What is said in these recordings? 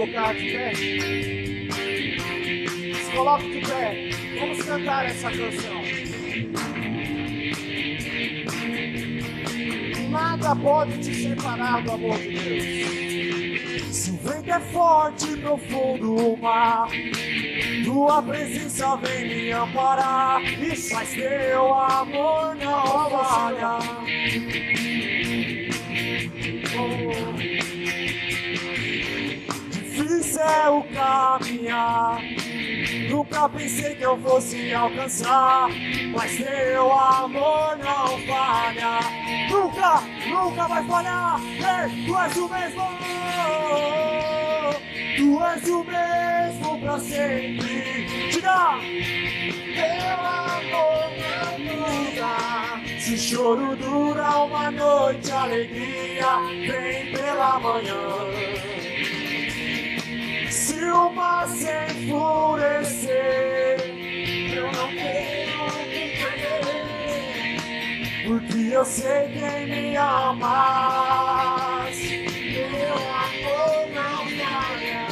colocar de pé? Se coloque de pé. Vamos cantar essa canção. Nada pode te separar do amor de Deus. Se o vento é forte e profundo o mar, tua presença vem me amparar. Mas teu amor não falha. Difícil é o caminhar, nunca pensei que eu fosse alcançar, mas teu amor não falha. Nunca, nunca vai falhar. Ei, tu és o mesmo. Tu és o mesmo pra sempre. Diga! Teu amor não muda. Se o choro dura uma noite, a alegria vem pela manhã. Se o mar se enfurecer, Eu não tenho o que temer, porque eu sei quem me ama. teu amor não falha.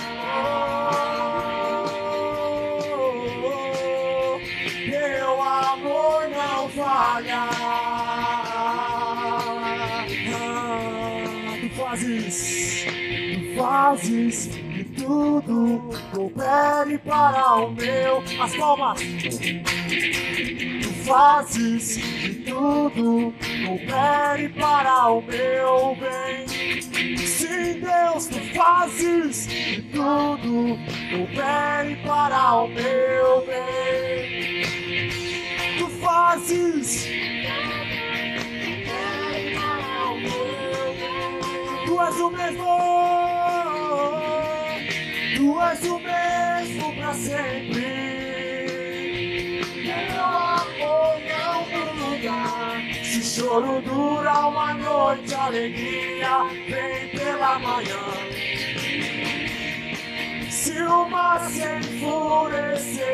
Teu amor não falha. Tu fazes que tudo coopere para o meu. As palmas. Tu fazes que tudo coopere para o meu bem. Sim, Deus, tu fazes que tudo coopere para o meu bem. Tu fazes. Tu és o mesmo. Tu és o mesmo pra sempre. Teu amor não muda. Se o choro dura uma noite, a alegria vem pela manhã. Se o mar se enfurecer,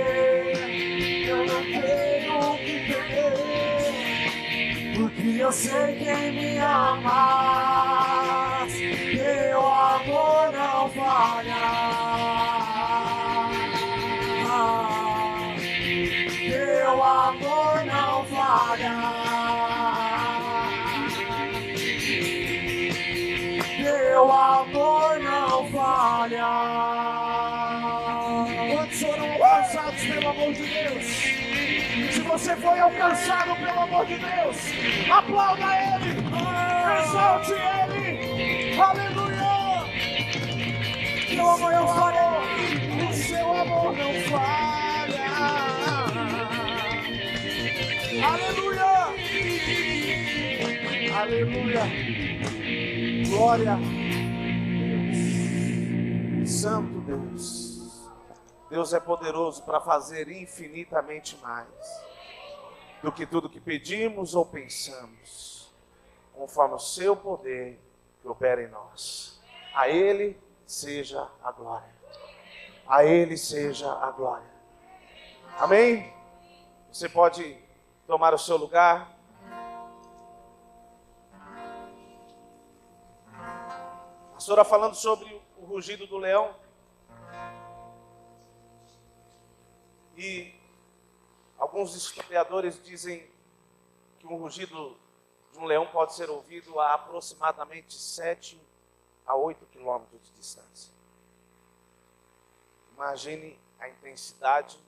Eu não tenho o que temer, porque eu sei quem me ama. Teu amor não falha. Teu amor não falha. Teu amor não falha. quantos foram alcançados pelo amor de Deus? Se você foi alcançado pelo amor de Deus, aplauda Ele, exalte Ele, aleluia! Teu amor não falha. O seu amor não falha, aleluia! Aleluia! Glória a Deus, Santo Deus. Deus é poderoso para fazer infinitamente mais do que tudo que pedimos ou pensamos, conforme o seu poder que opera em nós. A Ele seja a glória. A Ele seja a glória. Amém? Você pode tomar o seu lugar. A pastora falando sobre o rugido do leão. E alguns historiadores dizem que um rugido de um leão pode ser ouvido a aproximadamente 7 a 8 quilômetros de distância. Imagine a intensidade,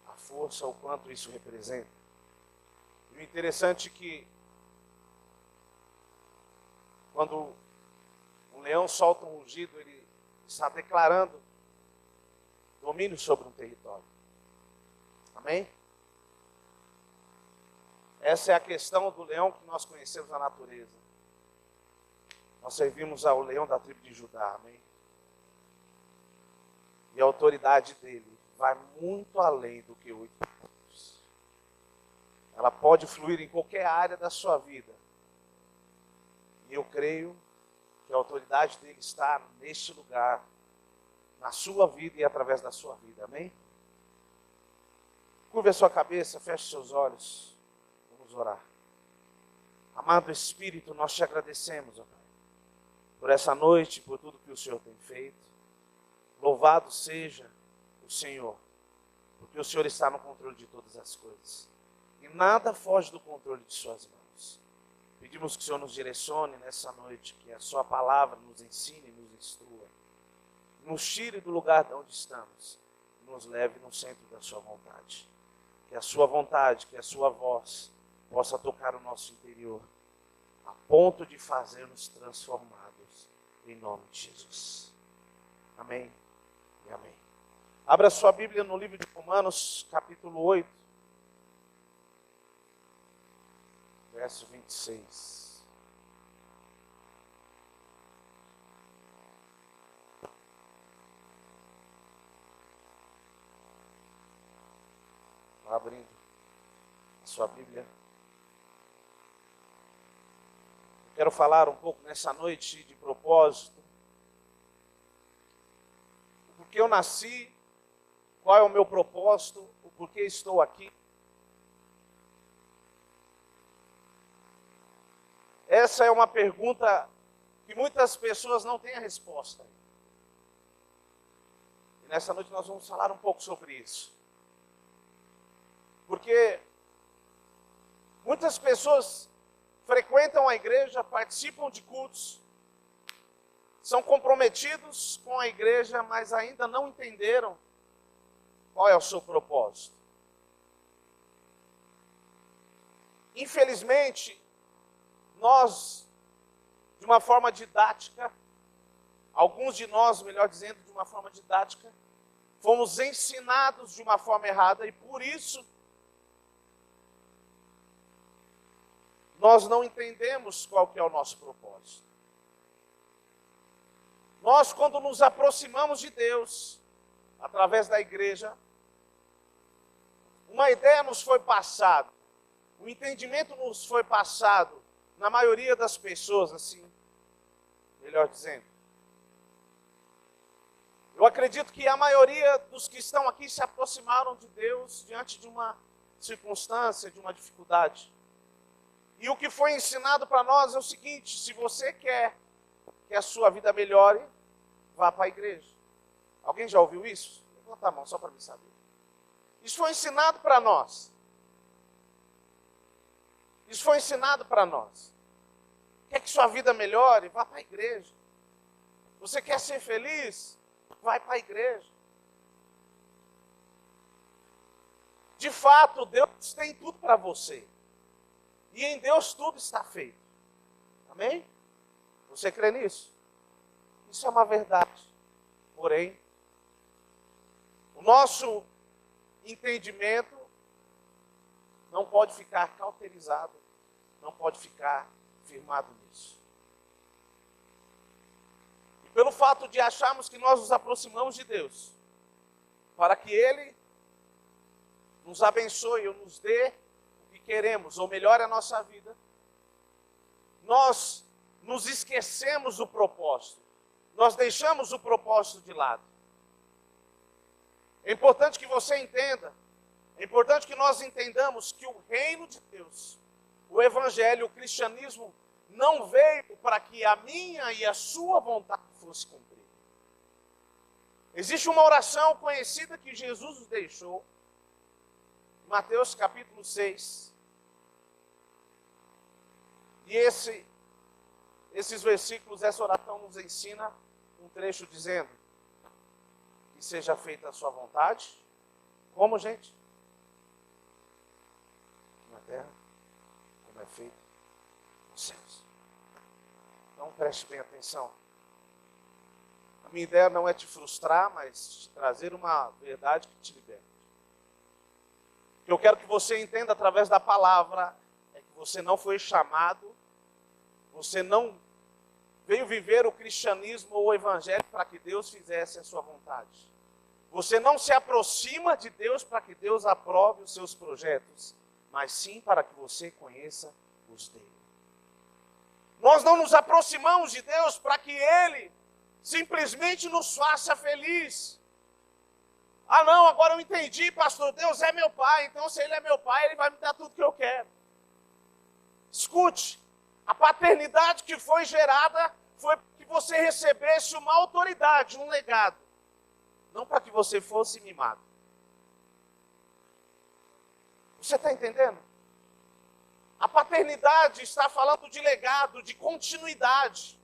a força, o quanto isso representa. E o interessante é que quando um leão solta um rugido, ele está declarando domínio sobre um território. Amém? Essa é a questão do leão que nós conhecemos na natureza. Nós servimos ao leão da tribo de Judá, amém? E a autoridade dele vai muito além do que 8 pontos. Ela pode fluir em qualquer área da sua vida. E eu creio que a autoridade dele está neste lugar, na sua vida e através da sua vida, amém? Curve a sua cabeça, feche seus olhos, vamos orar. Amado Espírito, nós te agradecemos, ó Pai. por essa noite, por tudo que o Senhor tem feito. Louvado seja o Senhor, porque o Senhor está no controle de todas as coisas. E nada foge do controle de suas mãos. Pedimos que o Senhor nos direcione nessa noite, que a sua palavra nos ensine, nos instrua, nos tire do lugar de onde estamos e nos leve no centro da sua vontade. Que a sua vontade, que a sua voz possa tocar o nosso interior, a ponto de fazer-nos transformados em nome de Jesus. Amém e amém. Abra sua Bíblia no livro de Romanos, capítulo 8, verso 26. Abrindo a sua Bíblia. Eu quero falar um pouco nessa noite de propósito. O porquê eu nasci, qual é o meu propósito, o porquê estou aqui. Essa é uma pergunta que muitas pessoas não têm a resposta. E nessa noite nós vamos falar um pouco sobre isso. Porque muitas pessoas frequentam a igreja, participam de cultos, são comprometidos com a igreja, mas ainda não entenderam qual é o seu propósito. Infelizmente, nós, de uma forma didática, alguns de nós, melhor dizendo, de uma forma didática, fomos ensinados de uma forma errada e por isso nós não entendemos qual que é o nosso propósito. Nós, quando nos aproximamos de Deus, através da igreja, uma ideia nos foi passada, um entendimento nos foi passado, na maioria das pessoas, assim, melhor dizendo. Eu acredito que a maioria dos que estão aqui se aproximaram de Deus diante de uma circunstância, de uma dificuldade. E o que foi ensinado para nós é o seguinte: se você quer que a sua vida melhore, vá para a igreja. Alguém já ouviu isso? Levanta a mão só para me saber. Isso foi ensinado para nós. Isso foi ensinado para nós. Quer que sua vida melhore? Vá para a igreja. Você quer ser feliz? Vai para a igreja. De fato, Deus tem tudo para você. E em Deus tudo está feito. Amém? Você crê nisso? Isso é uma verdade. Porém, o nosso entendimento não pode ficar cauterizado, não pode ficar firmado nisso. E pelo fato de acharmos que nós nos aproximamos de Deus, para que Ele nos abençoe ou nos dê o que queremos, ou melhore a nossa vida, nós nos esquecemos do propósito. Nós deixamos o propósito de lado. É importante que você entenda, é importante que nós entendamos que o reino de Deus, o evangelho, o cristianismo, não veio para que a minha e a sua vontade fosse cumprida. Existe uma oração conhecida que Jesus nos deixou, em Mateus capítulo 6. E esses versículos, essa oração nos ensina um trecho dizendo que seja feita a sua vontade. Como, gente? Na terra, como é feito nos céus. Então preste bem atenção. A minha ideia não é te frustrar, mas te trazer uma verdade que te liberte. O que eu quero que você entenda através da palavra é que você não foi chamado, você não veio viver o cristianismo ou o evangelho para que Deus fizesse a sua vontade. Você não se aproxima de Deus para que Deus aprove os seus projetos, mas sim para que você conheça os dele. Nós não nos aproximamos de Deus para que Ele simplesmente nos faça feliz. Ah não, agora eu entendi, pastor, Deus é meu pai, então se Ele é meu pai, Ele vai me dar tudo que eu quero. Escute, a paternidade que foi gerada foi que você recebesse uma autoridade, um legado. Não para que você fosse mimado. Você está entendendo? A paternidade está falando de legado, de continuidade.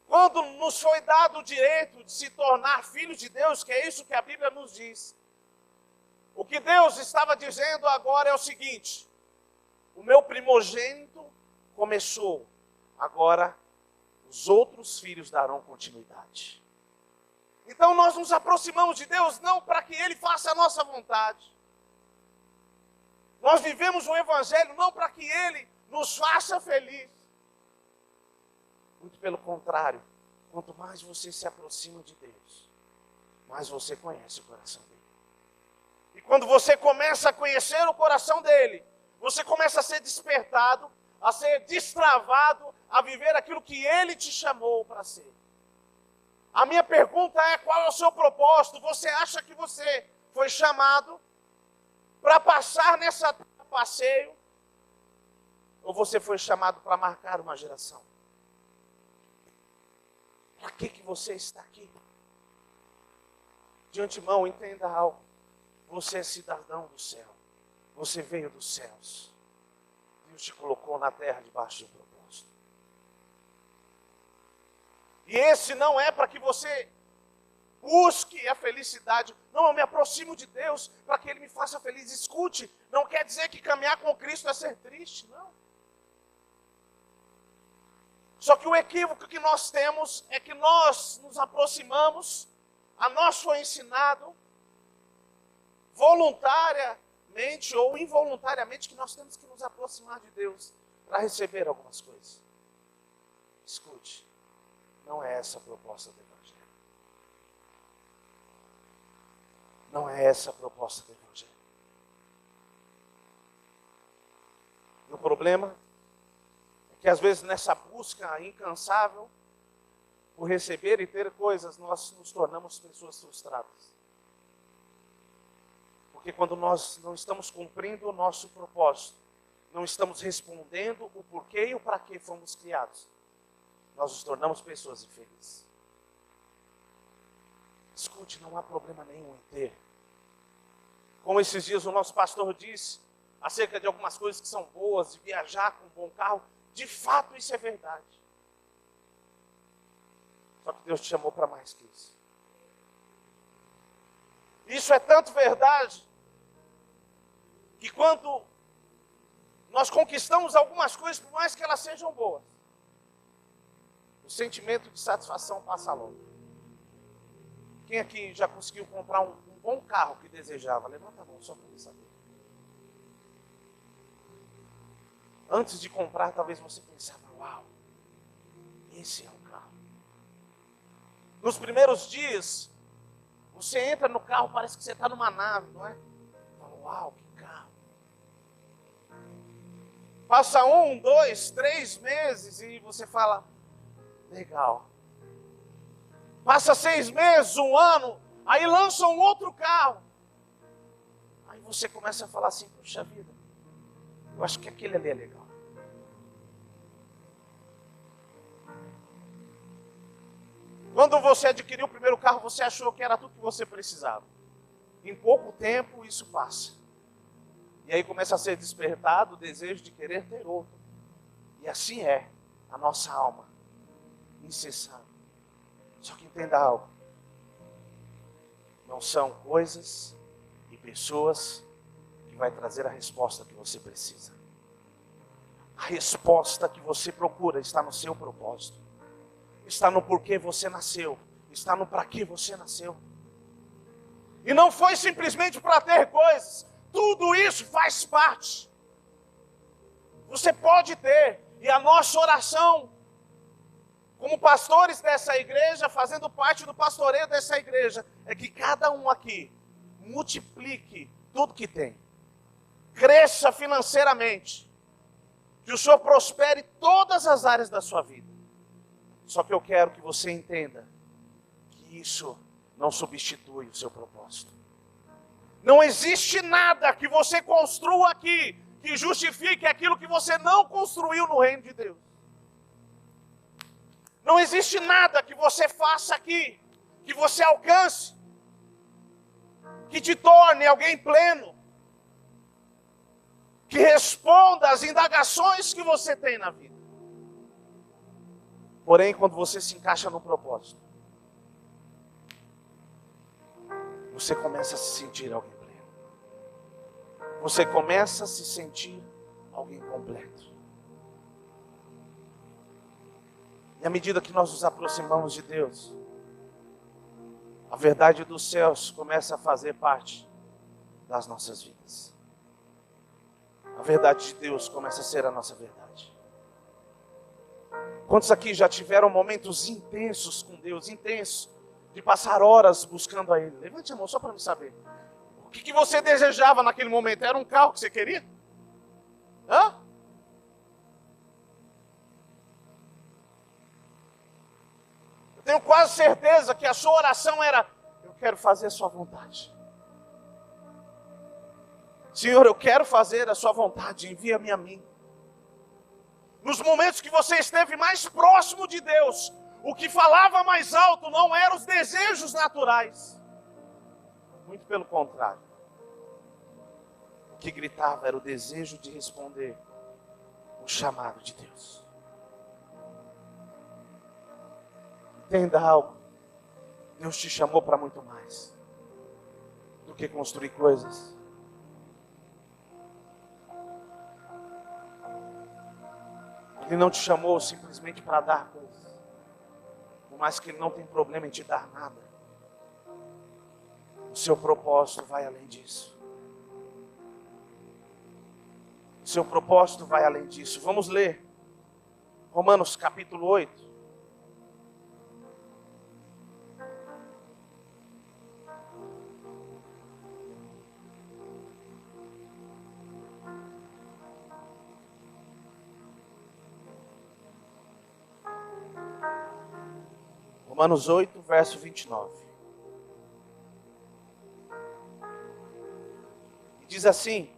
Quando nos foi dado o direito de se tornar filhos de Deus, que é isso que a Bíblia nos diz, o que Deus estava dizendo agora é o seguinte: o meu primogênito começou, agora os outros filhos darão continuidade. Então nós nos aproximamos de Deus não para que Ele faça a nossa vontade. Nós vivemos o Evangelho não para que Ele nos faça feliz. Muito pelo contrário, quanto mais você se aproxima de Deus, mais você conhece o coração dele. E quando você começa a conhecer o coração dele, você começa a ser despertado, a ser destravado, a viver aquilo que ele te chamou para ser. A minha pergunta é: qual é o seu propósito? Você acha que você foi chamado para passar nessa passeio? Ou você foi chamado para marcar uma geração? Para que você está aqui? De antemão, entenda algo. Você é cidadão do céu. Você veio dos céus. Deus te colocou na terra debaixo de um propósito. E esse não é para que você busque a felicidade. Não, eu me aproximo de Deus para que Ele me faça feliz. Escute, não quer dizer que caminhar com Cristo é ser triste, não. Só que o equívoco que nós temos é que nós nos aproximamos, a nós foi ensinado, voluntariamente ou involuntariamente, que nós temos que nos aproximar de Deus para receber algumas coisas. Escute, não é essa a proposta do Evangelho. Não é essa a proposta do Evangelho. E o problema que às vezes nessa busca incansável por receber e ter coisas, nós nos tornamos pessoas frustradas. Porque quando nós não estamos cumprindo o nosso propósito, não estamos respondendo o porquê e o para que fomos criados, nós nos tornamos pessoas infelizes. Escute, não há problema nenhum em ter. Como esses dias o nosso pastor disse, acerca de algumas coisas que são boas, de viajar com um bom carro, de fato isso é verdade. Só que Deus te chamou para mais que isso. Isso é tanto verdade, que quando nós conquistamos algumas coisas, por mais que elas sejam boas, o sentimento de satisfação passa logo. Quem aqui já conseguiu comprar um bom carro que desejava? Levanta a mão só para eu saber. Antes de comprar, talvez você pensava: uau, esse é um carro. Nos primeiros dias, você entra no carro, parece que você está numa nave, não é? Fala: uau, que carro. Passa 1, 2, 3 meses e você fala: legal. Passa 6 meses, 1 ano, aí lança um outro carro. Aí você começa a falar assim: puxa vida, eu acho que aquele ali é legal. Quando você adquiriu o primeiro carro, você achou que era tudo que você precisava. Em pouco tempo, isso passa. E aí começa a ser despertado o desejo de querer ter outro. E assim é a nossa alma, incessante. Só que entenda algo. Não são coisas e pessoas que vai trazer a resposta que você precisa. A resposta que você procura está no seu propósito. Está no porquê você nasceu. Está no para que você nasceu. E não foi simplesmente para ter coisas. Tudo isso faz parte. Você pode ter. E a nossa oração, como pastores dessa igreja, fazendo parte do pastoreio dessa igreja, é que cada um aqui multiplique tudo que tem. Cresça financeiramente. Que o Senhor prospere todas as áreas da sua vida. Só que eu quero que você entenda que isso não substitui o seu propósito. Não existe nada que você construa aqui que justifique aquilo que você não construiu no reino de Deus. Não existe nada que você faça aqui, que você alcance, que te torne alguém pleno, que responda às indagações que você tem na vida. Porém, quando você se encaixa no propósito, você começa a se sentir alguém pleno. Você começa a se sentir alguém completo. E à medida que nós nos aproximamos de Deus, a verdade dos céus começa a fazer parte das nossas vidas. A verdade de Deus começa a ser a nossa verdade. Quantos aqui já tiveram momentos intensos com Deus, intensos, de passar horas buscando a Ele? Levante a mão só para me saber. O que você desejava naquele momento? Era um carro que você queria? Hã? Eu tenho quase certeza que a sua oração era: eu quero fazer a sua vontade. Senhor, eu quero fazer a sua vontade, envia-me a mim. Nos momentos que você esteve mais próximo de Deus, o que falava mais alto não eram os desejos naturais. Muito pelo contrário. O que gritava era o desejo de responder o chamado de Deus. Entenda algo. Deus te chamou para muito mais do que construir coisas. Ele não te chamou simplesmente para dar coisas. Por mais que Ele não tem problema em te dar nada. O seu propósito vai além disso. O seu propósito vai além disso. Vamos ler Romanos capítulo 8. Romanos 8, verso 29. E diz assim: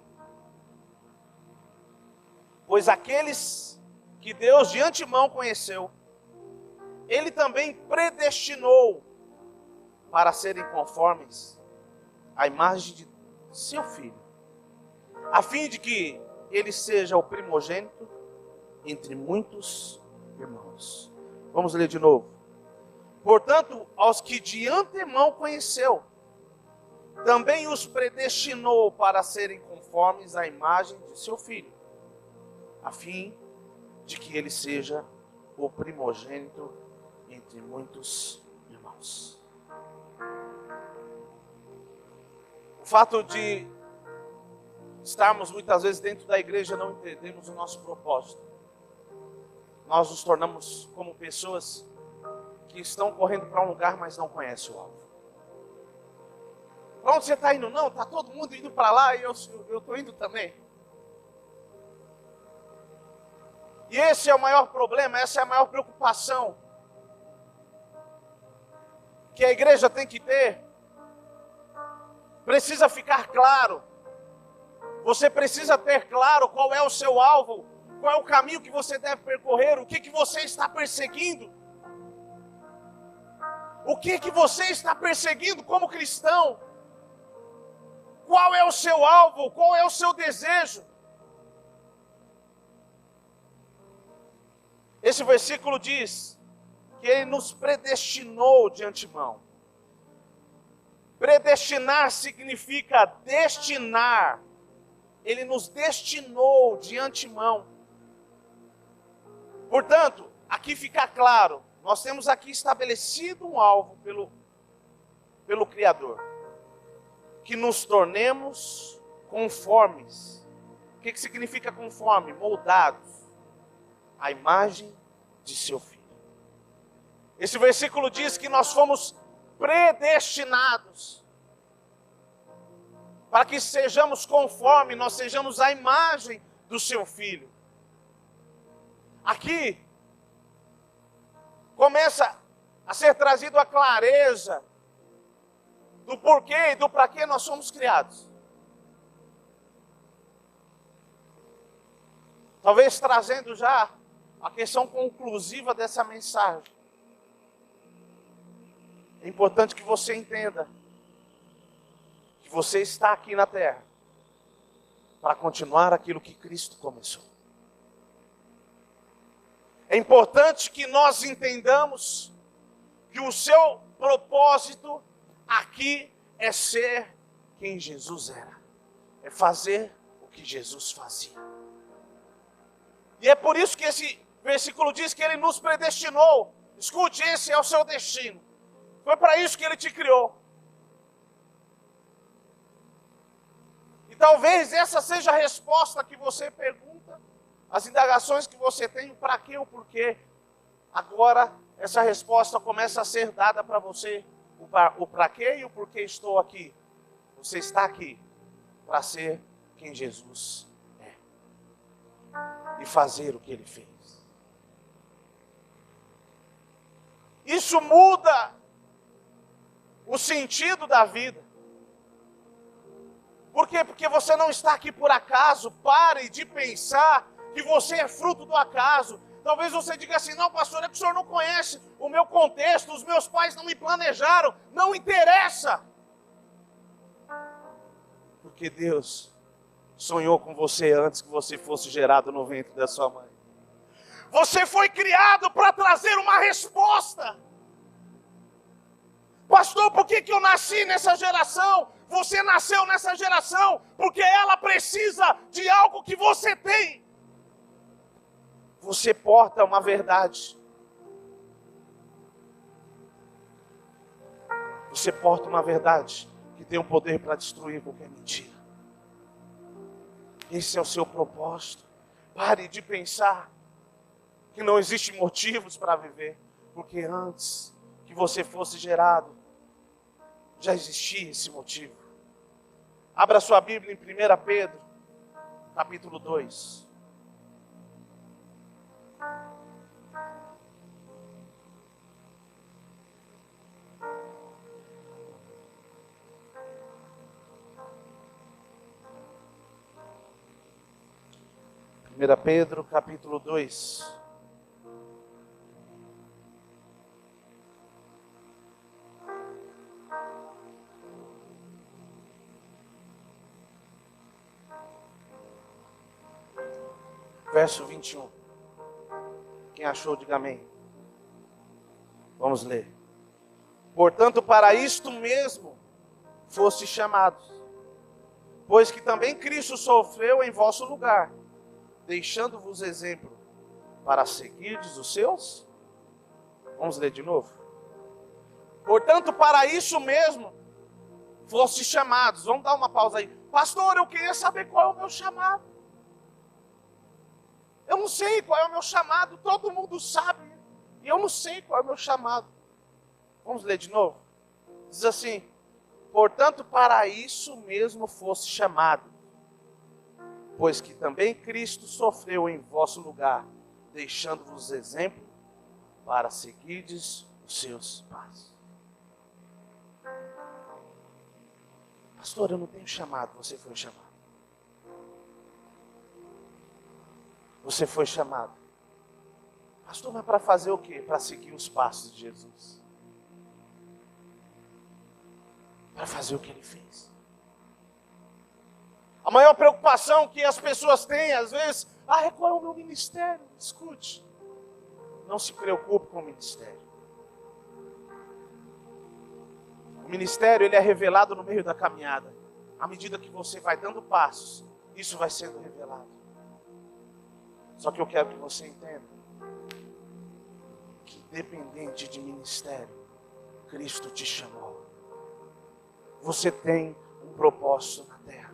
pois aqueles que Deus de antemão conheceu, Ele também predestinou para serem conformes à imagem de seu Filho, a fim de que Ele seja o primogênito entre muitos irmãos. Vamos ler de novo. Portanto, aos que de antemão conheceu, também os predestinou para serem conformes à imagem de seu Filho, a fim de que ele seja o primogênito entre muitos irmãos. O fato de estarmos muitas vezes dentro da igreja, não entendemos o nosso propósito. Nós nos tornamos como pessoas que estão correndo para um lugar, mas não conhecem o alvo. Para onde você está indo? Não, está todo mundo indo para lá e eu estou indo também. E esse é o maior problema, essa é a maior preocupação que a igreja tem que ter. Precisa ficar claro. Você precisa ter claro qual é o seu alvo, qual é o caminho que você deve percorrer, o que você está perseguindo. O que você está perseguindo como cristão? Qual é o seu alvo? Qual é o seu desejo? Esse versículo diz que Ele nos predestinou de antemão. Predestinar significa destinar. Ele nos destinou de antemão. Portanto, aqui fica claro, nós temos aqui estabelecido um alvo pelo Criador. Que nos tornemos conformes. O que significa conforme? Moldados à imagem de seu Filho. Esse versículo diz que nós fomos predestinados para que sejamos conforme, nós sejamos a imagem do seu Filho. Aqui começa a ser trazido a clareza do porquê e do para que nós somos criados. Talvez trazendo já a questão conclusiva dessa mensagem. É importante que você entenda que você está aqui na terra para continuar aquilo que Cristo começou. É importante que nós entendamos que o seu propósito aqui é ser quem Jesus era. É fazer o que Jesus fazia. E é por isso que esse versículo diz que Ele nos predestinou. Escute, esse é o seu destino. Foi para isso que Ele te criou. E talvez essa seja a resposta que você pergunta, as indagações que você tem, para quê ou por quê. Agora, essa resposta começa a ser dada para você. O para quê e o porquê estou aqui. Você está aqui para ser quem Jesus é. E fazer o que Ele fez. Isso muda o sentido da vida. Por quê? Porque você não está aqui por acaso. Pare de pensar que você é fruto do acaso. Talvez você diga assim, não, pastor, é que o senhor não conhece o meu contexto, os meus pais não me planejaram. Não interessa. Porque Deus sonhou com você antes que você fosse gerado no ventre da sua mãe. Você foi criado para trazer uma resposta. Pastor, por que eu nasci nessa geração? Você nasceu nessa geração porque ela precisa de algo que você tem. Você porta uma verdade. Você porta uma verdade que tem o poder para destruir qualquer mentira. Esse é o seu propósito. Pare de pensar que não existem motivos para viver, porque antes que você fosse gerado, já existia esse motivo. Abra sua Bíblia em 1 Pedro, capítulo 2. Primeira Pedro, capítulo 2. Verso 21. Quem achou, diga amém. Vamos ler. Portanto, para isto mesmo foste chamados, pois que também Cristo sofreu em vosso lugar, deixando-vos exemplo para seguirdes os seus. Vamos ler de novo. Portanto, para isso mesmo foste chamados. Vamos dar uma pausa aí. Pastor, eu queria saber qual é o meu chamado. Eu não sei qual é o meu chamado, todo mundo sabe, e eu não sei qual é o meu chamado. Vamos ler de novo? Diz assim, portanto, para isso mesmo fosse chamado, pois que também Cristo sofreu em vosso lugar, deixando-vos exemplo para seguirdes os seus passos. Pastor, eu não tenho chamado, você foi chamado. Você foi chamado. Pastor, mas para fazer o quê? Para seguir os passos de Jesus. Para fazer o que Ele fez. A maior preocupação que as pessoas têm, às vezes, qual é o meu ministério? Escute. Não se preocupe com o ministério. O ministério, ele é revelado no meio da caminhada. À medida que você vai dando passos, isso vai sendo revelado. Só que eu quero que você entenda que independente de ministério, Cristo te chamou. Você tem um propósito na terra.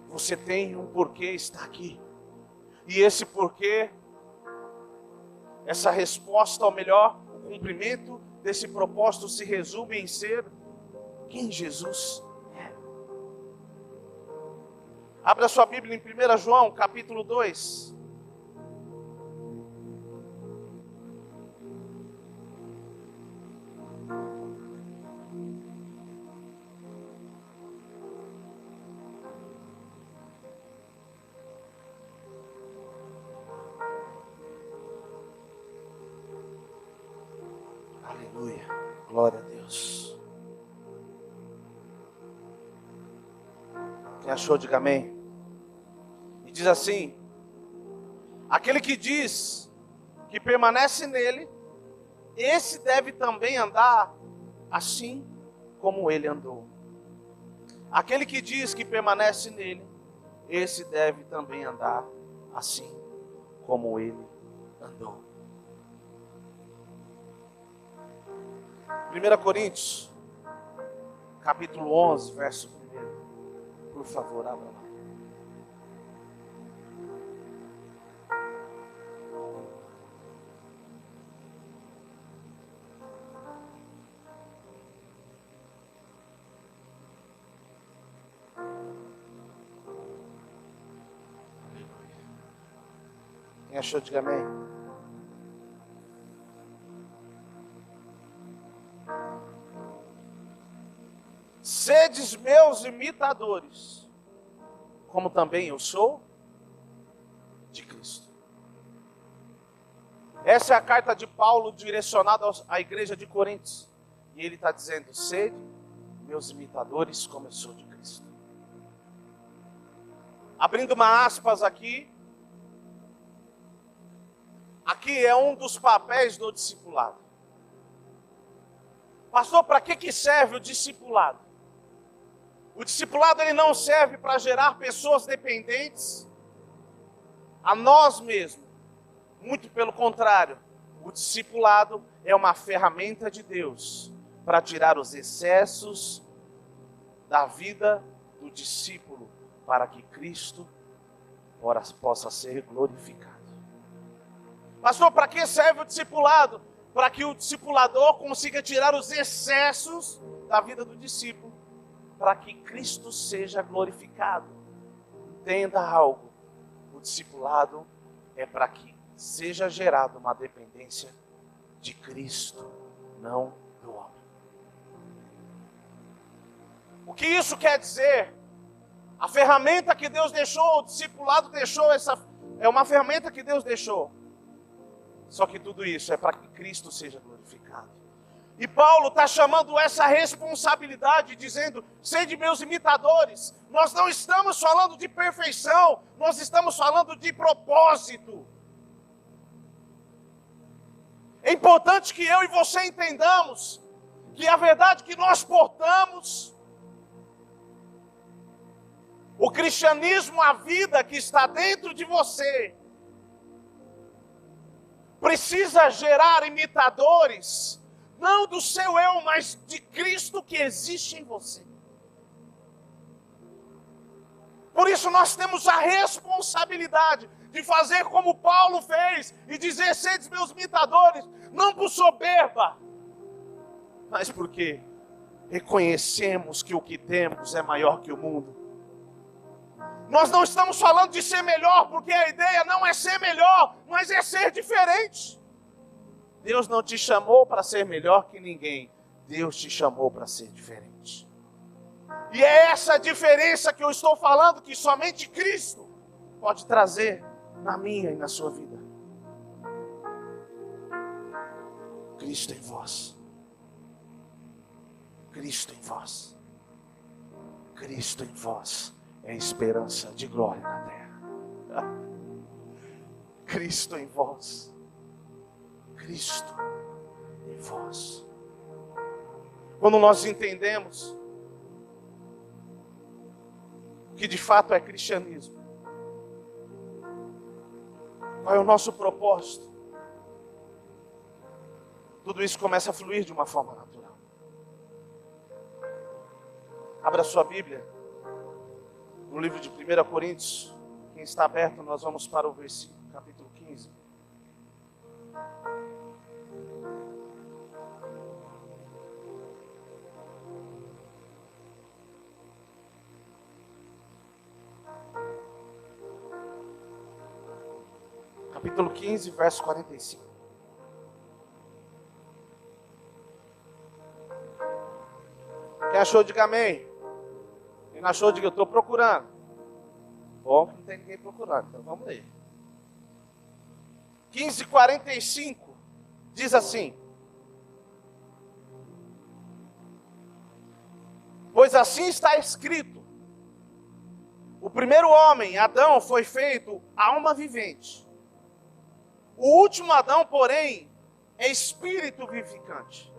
Você tem um porquê estar aqui. E esse porquê, essa resposta, ou melhor, o cumprimento desse propósito se resume em ser quem Jesus é. Abra sua Bíblia em 1 João, capítulo 2. Aleluia. Glória a Deus. Quem achou, diga amém. E diz assim: aquele que diz que permanece nele, esse deve também andar assim como ele andou. Aquele que diz que permanece nele, esse deve também andar assim como ele andou. 1 Coríntios, capítulo 11, verso 1. Por favor, abra lá. Quem achou, diga amém. Sedes meus imitadores, como também eu sou de Cristo. Essa é a carta de Paulo direcionada à igreja de Coríntios. E ele está dizendo: sede meus imitadores, como eu sou de Cristo. Abrindo uma aspas aqui. Aqui é um dos papéis do discipulado. Pastor, para que serve o discipulado? O discipulado ele não serve para gerar pessoas dependentes a nós mesmos. Muito pelo contrário, o discipulado é uma ferramenta de Deus para tirar os excessos da vida do discípulo, para que Cristo possa ser glorificado. Pastor, para que serve o discipulado? Para que o discipulador consiga tirar os excessos da vida do discípulo, para que Cristo seja glorificado. Entenda algo: o discipulado é para que seja gerada uma dependência de Cristo, não do homem. O que isso quer dizer? A ferramenta que Deus deixou, o discipulado deixou, é uma ferramenta que Deus deixou. Só que tudo isso é para que Cristo seja glorificado. E Paulo está chamando essa responsabilidade, dizendo: sede meus imitadores. Nós não estamos falando de perfeição, nós estamos falando de propósito. É importante que eu e você entendamos que a verdade que nós portamos, o cristianismo, a vida que está dentro de você, precisa gerar imitadores, não do seu eu, mas de Cristo que existe em você. Por isso nós temos a responsabilidade de fazer como Paulo fez e dizer: sedes meus imitadores, não por soberba, mas porque reconhecemos que o que temos é maior que o mundo. Nós não estamos falando de ser melhor, porque a ideia não é ser melhor, mas é ser diferente. Deus não te chamou para ser melhor que ninguém. Deus te chamou para ser diferente. E é essa diferença que eu estou falando, que somente Cristo pode trazer na minha e na sua vida. Cristo em vós. Cristo em vós. Cristo em vós. É esperança de glória na terra. Cristo em vós. Cristo em vós. Quando nós entendemos que de fato é cristianismo, qual é o nosso propósito, tudo isso começa a fluir de uma forma natural. Abra sua Bíblia no livro de 1 Coríntios. Quem está aberto, nós vamos para o versículo, capítulo 15. Capítulo 15, verso 45. Quem achou, diga amém. Quem não achou, diga: eu estou procurando. Bom, não tem ninguém procurando, então vamos ler. 15:45 diz assim: Pois assim está escrito: o primeiro homem, Adão, foi feito alma vivente. O último Adão, porém, é espírito vivificante.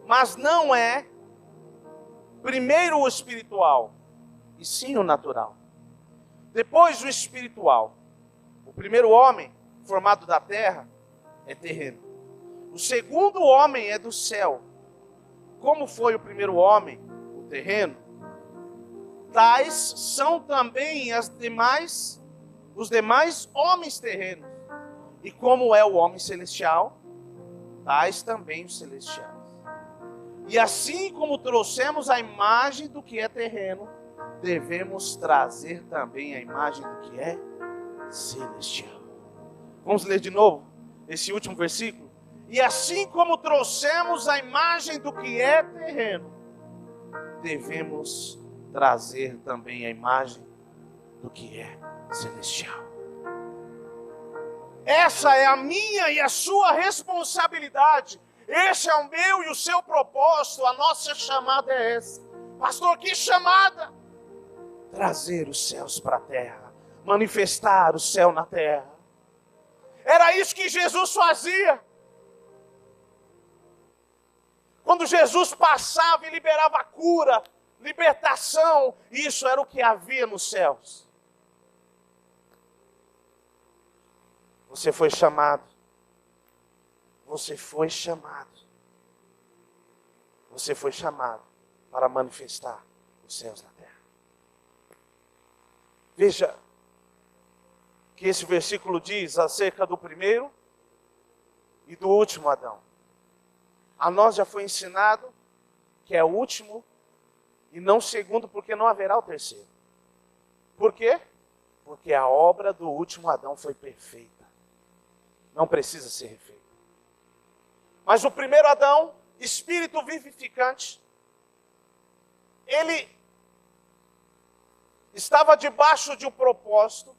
Mas não é primeiro o espiritual, e sim o natural. Depois o espiritual. O primeiro homem, formado da terra, é terreno. O segundo homem é do céu. Como foi o primeiro homem, o terreno, tais são também os demais homens terrenos. E como é o homem celestial, tais também os celestiais. E assim como trouxemos a imagem do que é terreno, devemos trazer também a imagem do que é celestial. Vamos ler de novo esse último versículo? E assim como trouxemos a imagem do que é terreno, devemos trazer também a imagem do que é celestial. Essa é a minha e a sua responsabilidade. Esse é o meu e o seu propósito. A nossa chamada é essa. Pastor, que chamada? Trazer os céus para a terra. Manifestar o céu na terra. Era isso que Jesus fazia. Quando Jesus passava e liberava cura, libertação, isso era o que havia nos céus. Você foi chamado. Você foi chamado. Você foi chamado para manifestar os céus na terra. Veja que esse versículo diz acerca do primeiro e do último Adão. A nós já foi ensinado que é o último e não o segundo, porque não haverá o terceiro. Por quê? Porque a obra do último Adão foi perfeita. Não precisa ser refeita. Mas o primeiro Adão, espírito vivificante, ele estava debaixo de um propósito,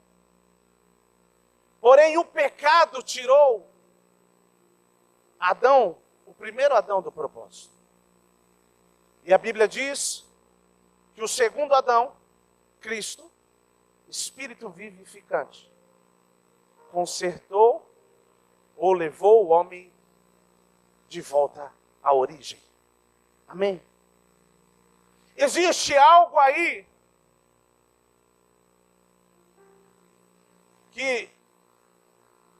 porém o pecado tirou Adão, o primeiro Adão, do propósito. E a Bíblia diz que o segundo Adão, Cristo, espírito vivificante, consertou ou levou o homem de volta à origem. Amém? Existe algo aí que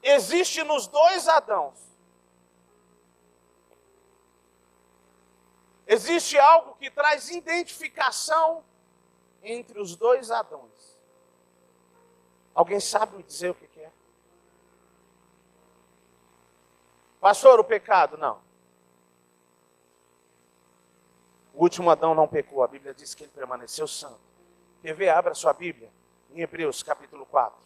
existe nos dois Adãos. Existe algo que traz identificação entre os dois Adãos. Alguém sabe me dizer o que é? Pastor, o pecado? Não. O último Adão não pecou. A Bíblia diz que ele permaneceu santo. Quer ver? Abra sua Bíblia em Hebreus capítulo 4.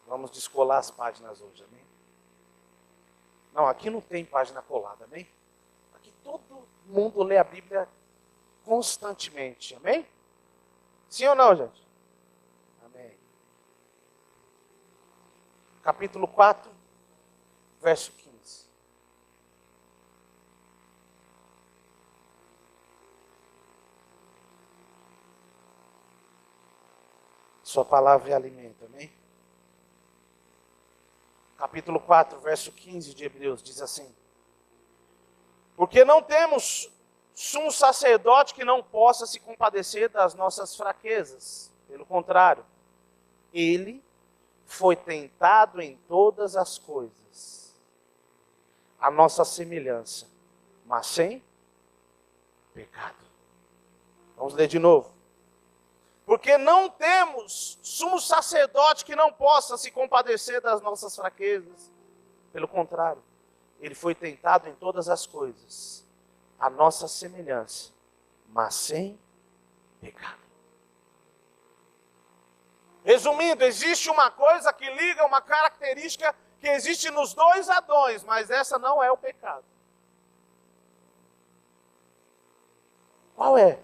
Vamos descolar as páginas hoje, amém? Não, aqui não tem página colada, amém? Aqui todo mundo lê a Bíblia constantemente, amém? Sim ou não, gente? Amém. Capítulo 4, verso 15. Sua palavra é alimento, amém? Capítulo 4, verso 15 de Hebreus, diz assim: porque não temos sumo sacerdote que não possa se compadecer das nossas fraquezas. Pelo contrário, ele foi tentado em todas as coisas, a nossa semelhança, mas sem pecado. Vamos ler de novo. Porque não temos sumo sacerdote que não possa se compadecer das nossas fraquezas. Pelo contrário, ele foi tentado em todas as coisas, a nossa semelhança, mas sem pecado. Resumindo, existe uma coisa que liga, uma característica que existe nos dois Adões, mas essa não é o pecado. Qual é?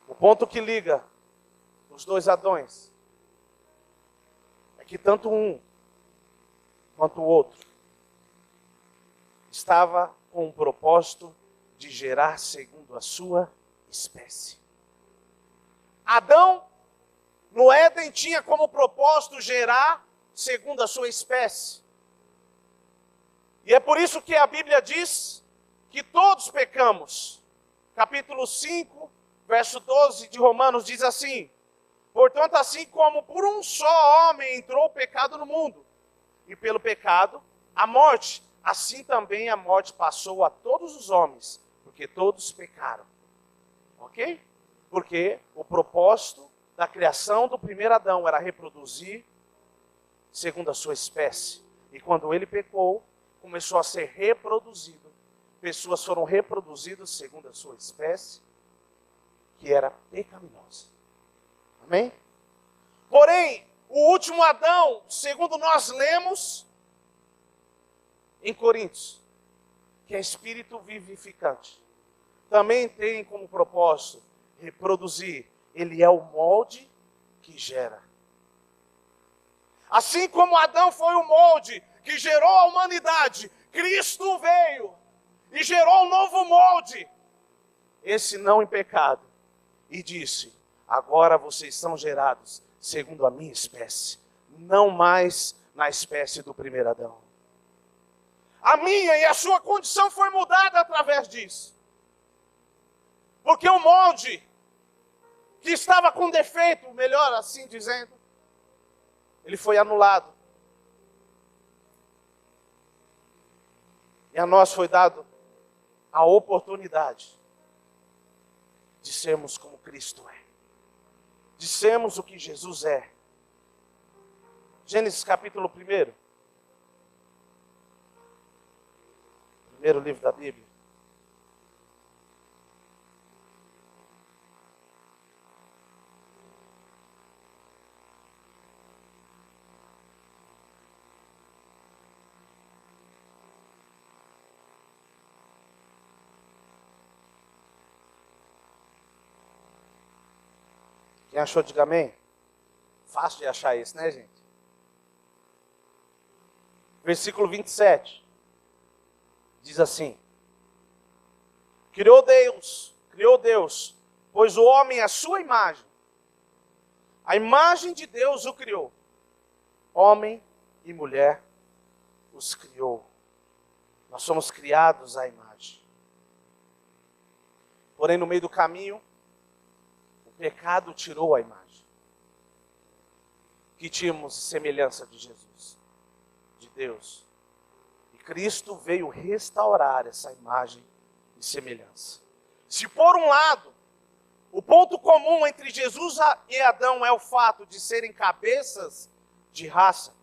O ponto que liga os dois Adões que tanto um quanto o outro estava com o propósito de gerar segundo a sua espécie. Adão, no Éden, tinha como propósito gerar segundo a sua espécie. E é por isso que a Bíblia diz que todos pecamos. Capítulo 5, verso 12 de Romanos diz assim: portanto, assim como por um só homem entrou o pecado no mundo, e pelo pecado a morte, assim também a morte passou a todos os homens, porque todos pecaram. Ok? Porque o propósito da criação do primeiro Adão era reproduzir segundo a sua espécie. E quando ele pecou, começou a ser reproduzido. Pessoas foram reproduzidas segundo a sua espécie, que era pecaminosa. Amém? Porém, o último Adão, segundo nós lemos em Coríntios, que é espírito vivificante, também tem como propósito reproduzir. Ele é o molde que gera. Assim como Adão foi o molde que gerou a humanidade, Cristo veio e gerou um novo molde, esse não em pecado, e disse: agora vocês são gerados segundo a minha espécie, não mais na espécie do primeiro Adão. A minha e a sua condição foi mudada através disso. Porque o molde que estava com defeito, melhor assim dizendo, ele foi anulado. E a nós foi dado a oportunidade de sermos como Cristo é. De sermos o que Jesus é. Gênesis capítulo 1. Primeiro livro da Bíblia. Quem achou, diga amém. Fácil de achar isso, né, gente? Versículo 27. Diz assim: criou Deus, pois o homem é a sua imagem. A imagem de Deus o criou. Homem e mulher os criou. Nós somos criados à imagem. Porém, no meio do caminho, o pecado tirou a imagem que tínhamos semelhança de Jesus, de Deus. E Cristo veio restaurar essa imagem e semelhança. Se por um lado, o ponto comum entre Jesus e Adão é o fato de serem cabeças de raça,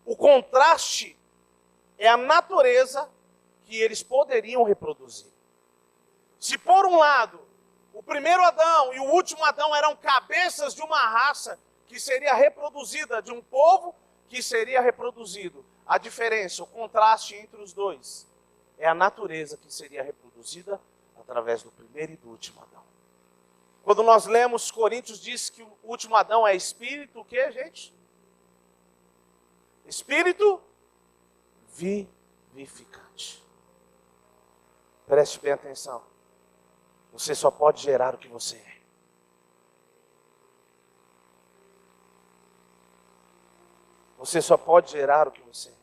o contraste é a natureza que eles poderiam reproduzir. Se por um lado, o primeiro Adão e o último Adão eram cabeças de uma raça que seria reproduzida, de um povo que seria reproduzido, a diferença, o contraste entre os dois, é a natureza que seria reproduzida através do primeiro e do último Adão. Quando nós lemos, Coríntios diz que o último Adão é espírito, o que, gente? Espírito vivificante. Preste bem atenção. Você só pode gerar o que você é. Você só pode gerar o que você é.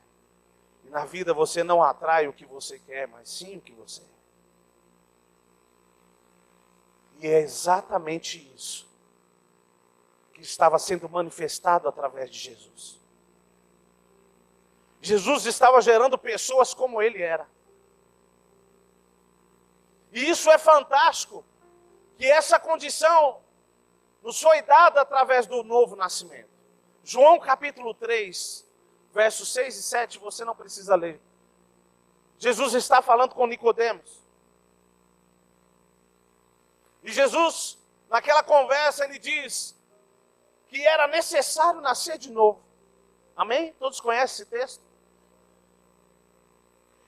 E na vida você não atrai o que você quer, mas sim o que você é. E é exatamente isso que estava sendo manifestado através de Jesus. Jesus estava gerando pessoas como ele era. E isso é fantástico, que essa condição nos foi dada através do novo nascimento. João capítulo 3, versos 6 e 7, você não precisa ler. Jesus está falando com Nicodemos. E Jesus, naquela conversa, ele diz que era necessário nascer de novo. Amém? Todos conhecem esse texto?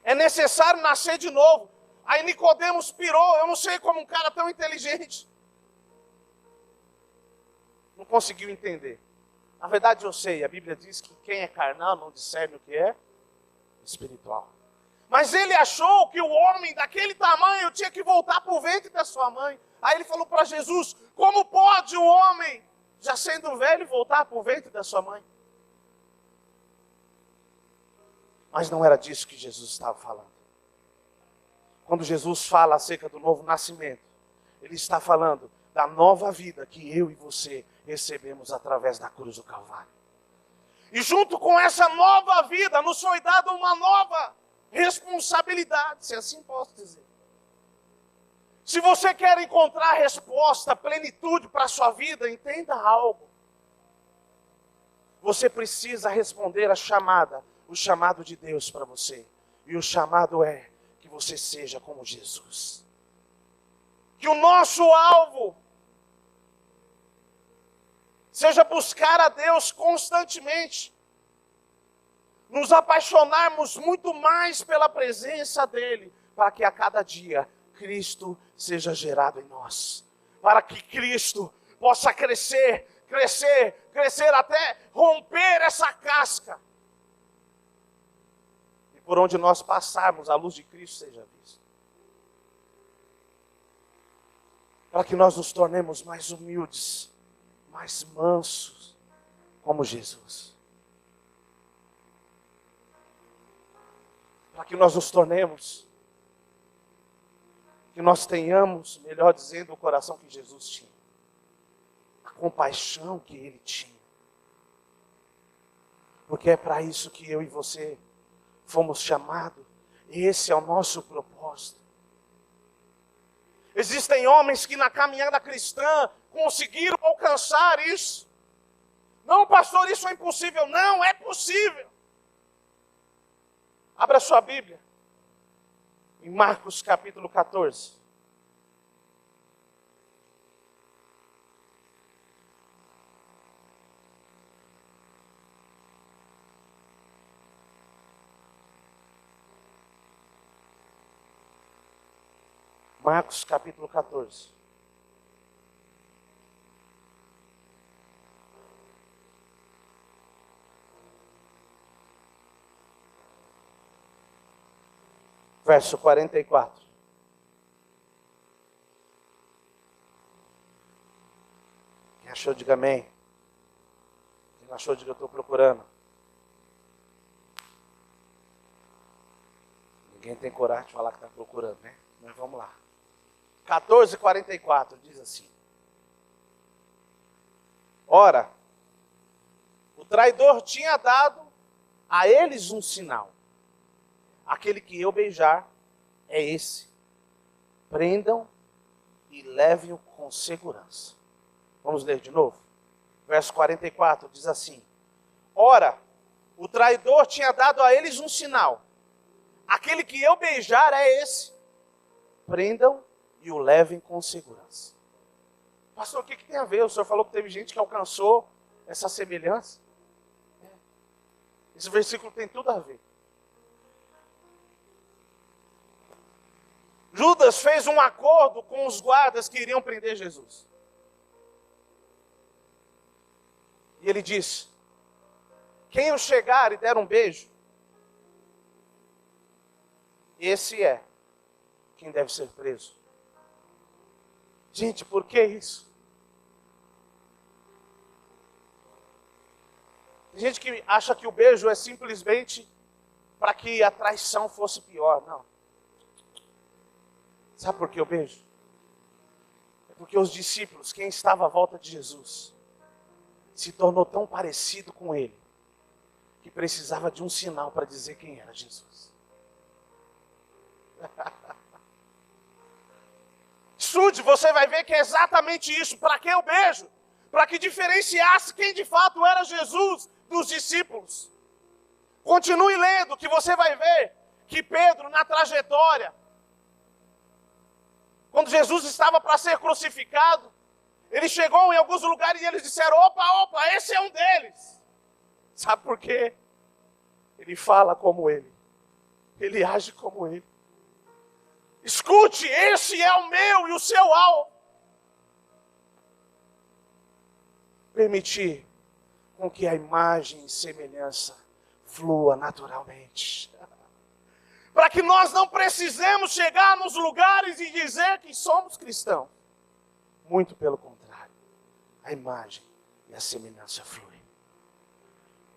É necessário nascer de novo. Aí Nicodemos pirou, eu não sei como um cara tão inteligente não conseguiu entender. Na verdade eu sei, a Bíblia diz que quem é carnal não discerne o que é espiritual. Mas ele achou que o homem daquele tamanho tinha que voltar para o ventre da sua mãe. Aí ele falou para Jesus, como pode um homem, já sendo velho, voltar para o ventre da sua mãe? Mas não era disso que Jesus estava falando. Quando Jesus fala acerca do novo nascimento, ele está falando da nova vida que eu e você recebemos através da cruz do Calvário. E junto com essa nova vida, nos foi dada uma nova responsabilidade, se assim posso dizer. Se você quer encontrar resposta, plenitude para a sua vida, entenda algo. Você precisa responder a chamada, o chamado de Deus para você. E o chamado é que você seja como Jesus. Que o nosso alvo seja buscar a Deus constantemente. Nos apaixonarmos muito mais pela presença dEle, para que a cada dia Cristo seja gerado em nós. Para que Cristo possa crescer, crescer, crescer até romper essa casca. E por onde nós passarmos, a luz de Cristo seja vista. Para que nós nos tornemos mais humildes, mais mansos, como Jesus. Para que nós nos tornemos, que nós tenhamos, melhor dizendo, o coração que Jesus tinha. A compaixão que Ele tinha. Porque é para isso que eu e você fomos chamados. Esse é o nosso propósito. Existem homens que na caminhada cristã conseguiram alcançar isso. Não, pastor, isso é impossível. Não, é possível. Abra sua Bíblia. Em Marcos capítulo 14. Marcos capítulo 14. Verso 44. Quem achou, diga amém. Quem não achou, diga eu estou procurando. Ninguém tem coragem de falar que está procurando, né? Mas vamos lá. 14:44 diz assim. Ora, o traidor tinha dado a eles um sinal. Aquele que eu beijar é esse. Prendam e levem-o com segurança. Vamos ler de novo. Verso 44 diz assim. Ora, o traidor tinha dado a eles um sinal. Aquele que eu beijar é esse. Prendam e o levem com segurança. Pastor, o que tem a ver? O senhor falou que teve gente que alcançou essa semelhança. Esse versículo tem tudo a ver. Judas fez um acordo com os guardas que iriam prender Jesus. E ele disse, quem eu chegar e der um beijo, esse é quem deve ser preso. Gente, por que isso? Tem gente que acha que o beijo é simplesmente para que a traição fosse pior. Não. Sabe por que o beijo? É porque os discípulos, quem estava à volta de Jesus, se tornou tão parecido com ele, que precisava de um sinal para dizer quem era Jesus. Estude, você vai ver que é exatamente isso. Para que o beijo? Para que diferenciasse quem de fato era Jesus dos discípulos. Continue lendo, que você vai ver que Pedro, na trajetória, quando Jesus estava para ser crucificado, ele chegou em alguns lugares e eles disseram, opa, esse é um deles. Sabe por quê? Ele fala como ele. Ele age como ele. Escute, esse é o meu e o seu alvo. Permitir com com que a imagem e semelhança flua naturalmente. Para que nós não precisemos chegar nos lugares e dizer que somos cristãos. Muito pelo contrário, a imagem e a semelhança fluem.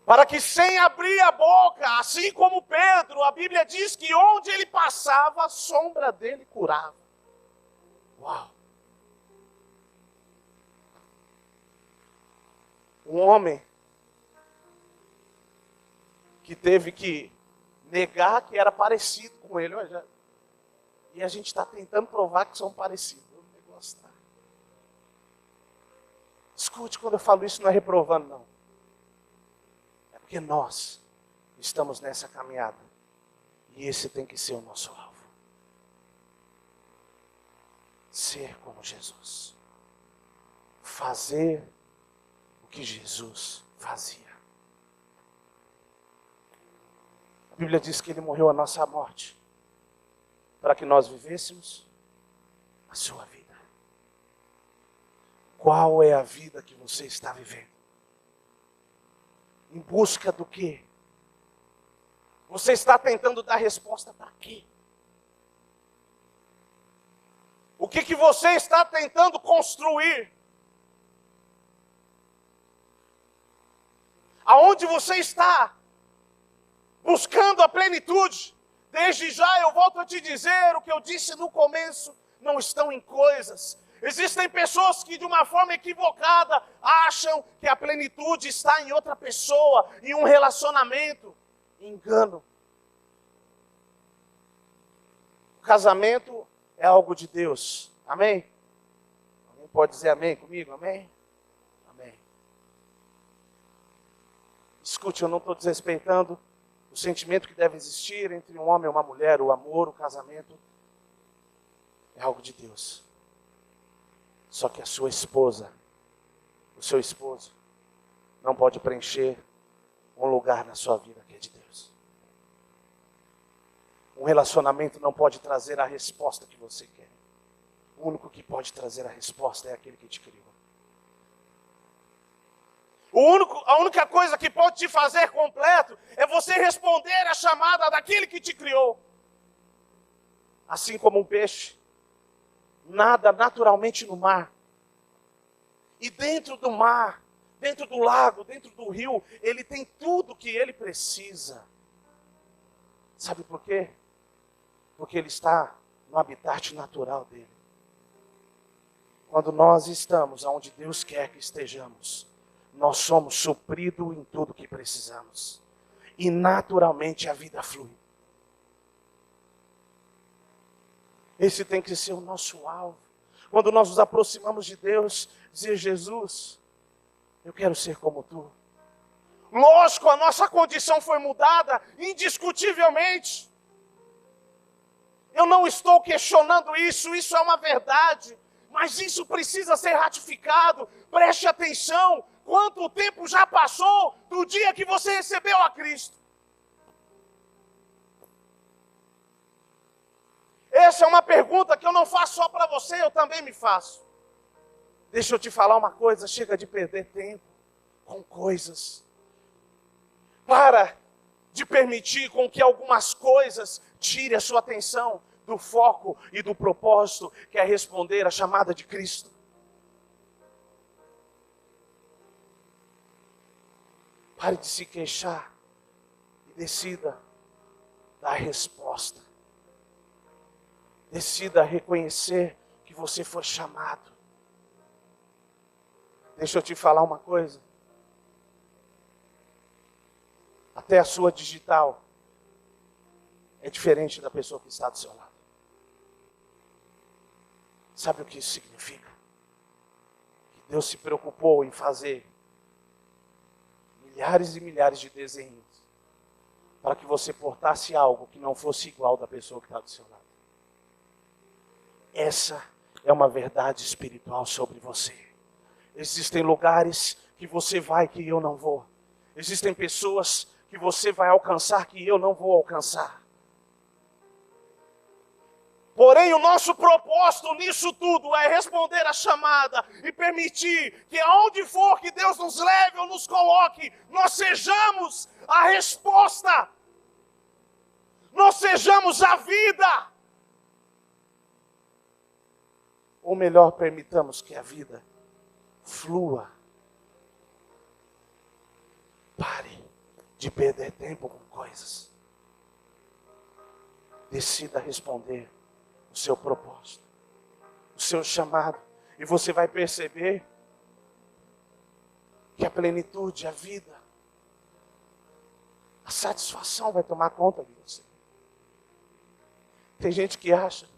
Para que sem abrir a boca, assim como Pedro, a Bíblia diz que onde ele passava, a sombra dele curava. Uau! Um homem que teve que negar que era parecido com ele. Olha, e a gente está tentando provar que são parecidos. O negócio tá. Escute, quando eu falo isso, não é reprovando, não. É porque nós estamos nessa caminhada. E esse tem que ser o nosso alvo. Ser como Jesus. Fazer o que Jesus fazia. A Bíblia diz que ele morreu a nossa morte para que nós vivêssemos a sua vida. Qual é a vida que você está vivendo? Em busca do quê? Você está tentando dar resposta para quê? O que você está tentando construir? Aonde você está buscando a plenitude? Desde já eu volto a te dizer o que eu disse no começo, não estão em coisas. Existem pessoas que de uma forma equivocada acham que a plenitude está em outra pessoa, em um relacionamento. Engano. O casamento é algo de Deus. Amém? Alguém pode dizer amém comigo? Amém? Amém. Escute, eu não estou desrespeitando o sentimento que deve existir entre um homem e uma mulher, o amor, o casamento, é algo de Deus. Só que a sua esposa, o seu esposo, não pode preencher um lugar na sua vida que é de Deus. Um relacionamento não pode trazer a resposta que você quer. O único que pode trazer a resposta é aquele que te criou. A única coisa que pode te fazer completo é você responder à chamada daquele que te criou. Assim como um peixe nada naturalmente no mar. E dentro do mar, dentro do lago, dentro do rio, ele tem tudo que ele precisa. Sabe por quê? Porque ele está no habitat natural dele. Quando nós estamos onde Deus quer que estejamos, nós somos supridos em tudo que precisamos. E naturalmente a vida flui. Esse tem que ser o nosso alvo. Quando nós nos aproximamos de Deus, dizer: Jesus, eu quero ser como tu. Lógico, a nossa condição foi mudada, indiscutivelmente. Eu não estou questionando isso, isso é uma verdade. Mas isso precisa ser ratificado. Preste atenção, quanto tempo já passou do dia que você recebeu a Cristo? Essa é uma pergunta que eu não faço só para você, eu também me faço. Deixa eu te falar uma coisa, chega de perder tempo com coisas. Para de permitir com que algumas coisas tirem a sua atenção do foco e do propósito, que é responder à chamada de Cristo. Pare de se queixar e decida dar resposta. Decida reconhecer que você foi chamado. Deixa eu te falar uma coisa. Até a sua digital é diferente da pessoa que está do seu lado. Sabe o que isso significa? Que Deus se preocupou em fazer milhares e milhares de desenhos para que você portasse algo que não fosse igual da pessoa que está do seu lado. Essa é uma verdade espiritual sobre você. Existem lugares que você vai que eu não vou. Existem pessoas que você vai alcançar que eu não vou alcançar. Porém, o nosso propósito nisso tudo é responder à chamada e permitir que aonde for que Deus nos leve ou nos coloque, nós sejamos a resposta. Nós sejamos a vida. Ou melhor, permitamos que a vida flua. Pare de perder tempo com coisas. Decida responder o seu propósito, o seu chamado. E você vai perceber que a plenitude, a vida, a satisfação vai tomar conta de você. Tem gente que acha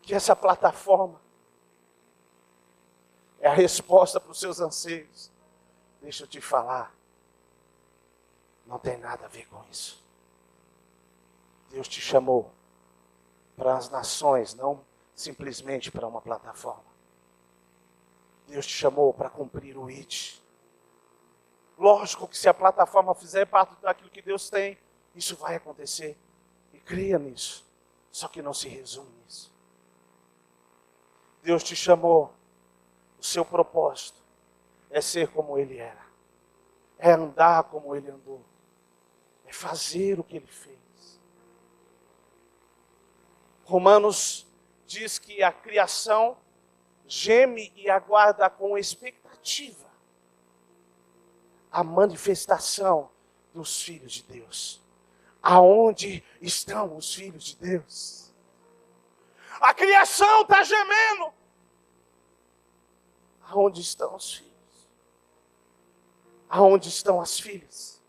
que essa plataforma é a resposta para os seus anseios. Deixa eu te falar, não tem nada a ver com isso. Deus te chamou para as nações, não simplesmente para uma plataforma. Deus te chamou para cumprir o ID. Lógico que se a plataforma fizer parte daquilo que Deus tem, isso vai acontecer. E creia nisso. Só que não se resume nisso. Deus te chamou, o seu propósito é ser como Ele era. É andar como Ele andou. É fazer o que Ele fez. Romanos diz que a criação geme e aguarda com expectativa a manifestação dos filhos de Deus. Aonde estão os filhos de Deus? A criação está gemendo. Aonde estão os filhos? Aonde estão as filhas?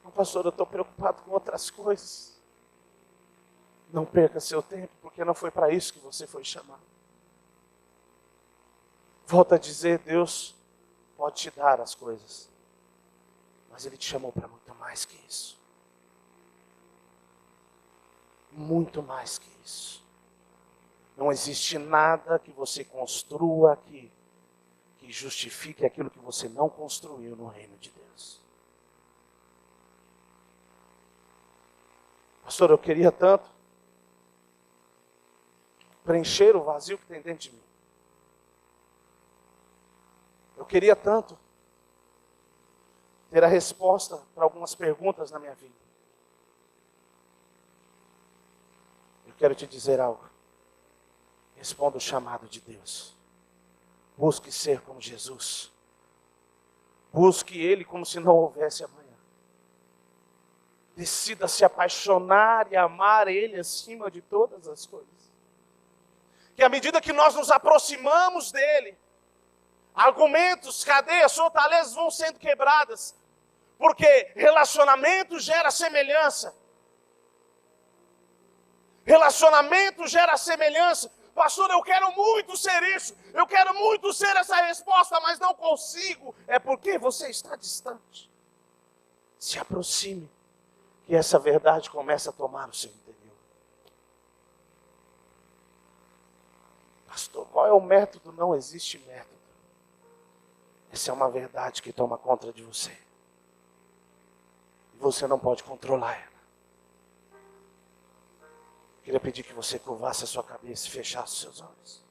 Não, pastor, eu estou preocupado com outras coisas. Não perca seu tempo, porque não foi para isso que você foi chamado. Volto a dizer, Deus pode te dar as coisas, mas Ele te chamou para muito mais que isso. Muito mais que isso. Não existe nada que você construa aqui que justifique aquilo que você não construiu no reino de Deus. Pastor, eu queria tanto preencher o vazio que tem dentro de mim. Eu queria tanto ter a resposta para algumas perguntas na minha vida. Eu quero te dizer algo. Responda o chamado de Deus. Busque ser como Jesus. Busque Ele como se não houvesse amanhã. Decida se apaixonar e amar Ele acima de todas as coisas. Que à medida que nós nos aproximamos dEle, argumentos, cadeias, fortalezas vão sendo quebradas. Porque relacionamento gera semelhança. Relacionamento gera semelhança. Pastor, eu quero muito ser isso. Eu quero muito ser essa resposta, mas não consigo. É porque você está distante. Se aproxime. Que essa verdade começa a tomar o seu interior. Pastor, qual é o método? Não existe método. Essa é uma verdade que toma conta de você. E você não pode controlar ela. Queria pedir que você curvasse a sua cabeça e fechasse os seus olhos.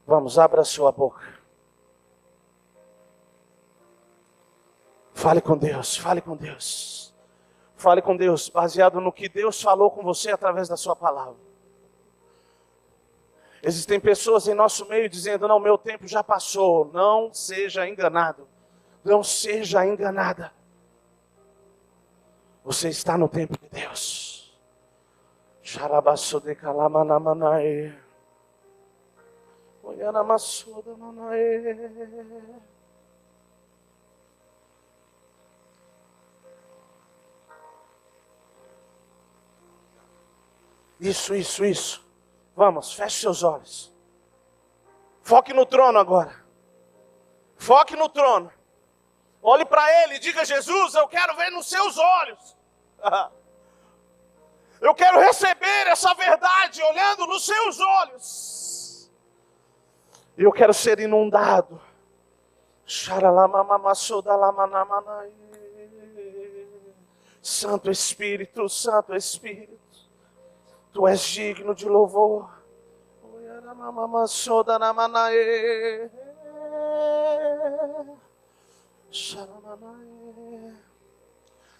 Vamos, abra a sua boca. Fale com Deus, fale com Deus. Fale com Deus, baseado no que Deus falou com você através da sua palavra. Existem pessoas em nosso meio dizendo, não, meu tempo já passou. Não seja enganado. Não seja enganada. Você está no tempo de Deus. Isso. Vamos, feche seus olhos. Foque no trono agora. Foque no trono. Olhe para ele e diga: Jesus, eu quero ver nos seus olhos. Eu quero receber essa verdade olhando nos seus olhos. Eu quero ser inundado. Santo Espírito, Santo Espírito, Tu és digno de louvor.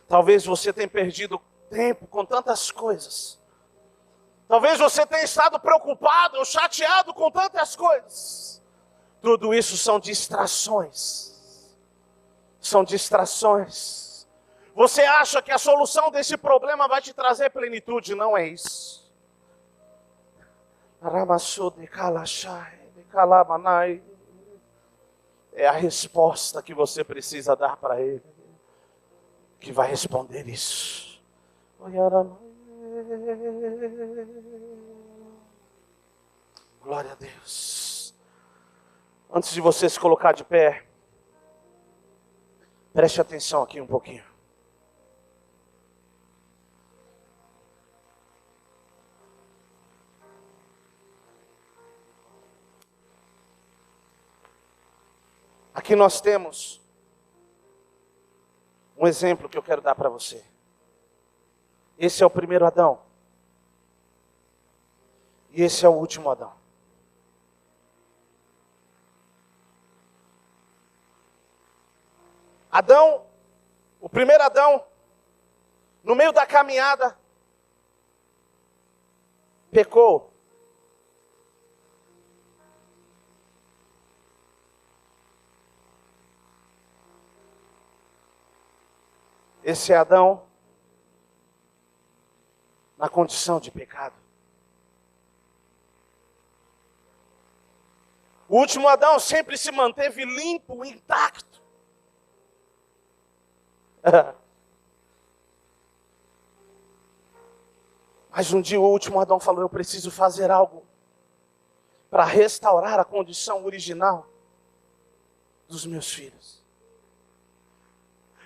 Talvez você tenha perdido tempo com tantas coisas. Talvez você tenha estado preocupado ou chateado com tantas coisas. Tudo isso são distrações. São distrações. Você acha que a solução desse problema vai te trazer plenitude? Não é isso. É a resposta que você precisa dar para Ele que vai responder isso. Glória a Deus. Antes de você se colocar de pé, preste atenção aqui um pouquinho. Aqui nós temos um exemplo que eu quero dar para você. Esse é o primeiro Adão. E esse é o último Adão. Adão, o primeiro Adão, no meio da caminhada, pecou. Esse é Adão na condição de pecado. O último Adão sempre se manteve limpo, intacto. Mas um dia o último Adão falou: eu preciso fazer algo para restaurar a condição original dos meus filhos.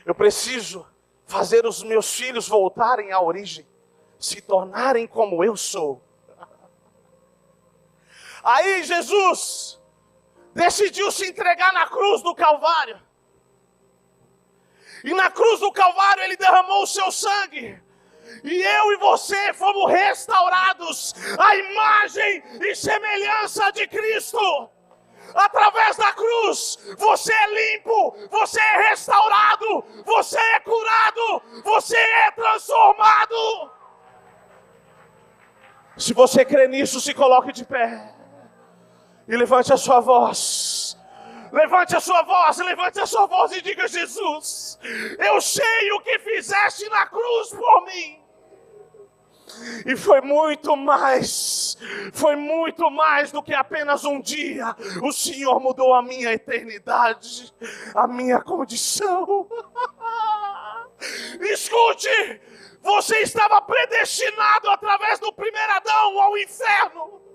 Eu preciso fazer os meus filhos voltarem à origem, se tornarem como eu sou. Aí Jesus decidiu se entregar na cruz do Calvário. E na cruz do Calvário Ele derramou o seu sangue. E eu e você fomos restaurados à imagem e semelhança de Cristo. Através da cruz, você é limpo, você é restaurado, você é curado, você é transformado. Se você crê nisso, se coloque de pé e levante a sua voz. Levante a sua voz, levante a sua voz e diga: Jesus, eu sei o que fizeste na cruz por mim. E foi muito mais do que apenas um dia. O Senhor mudou a minha eternidade, a minha condição. Escute, você estava predestinado através do primeiro Adão ao inferno.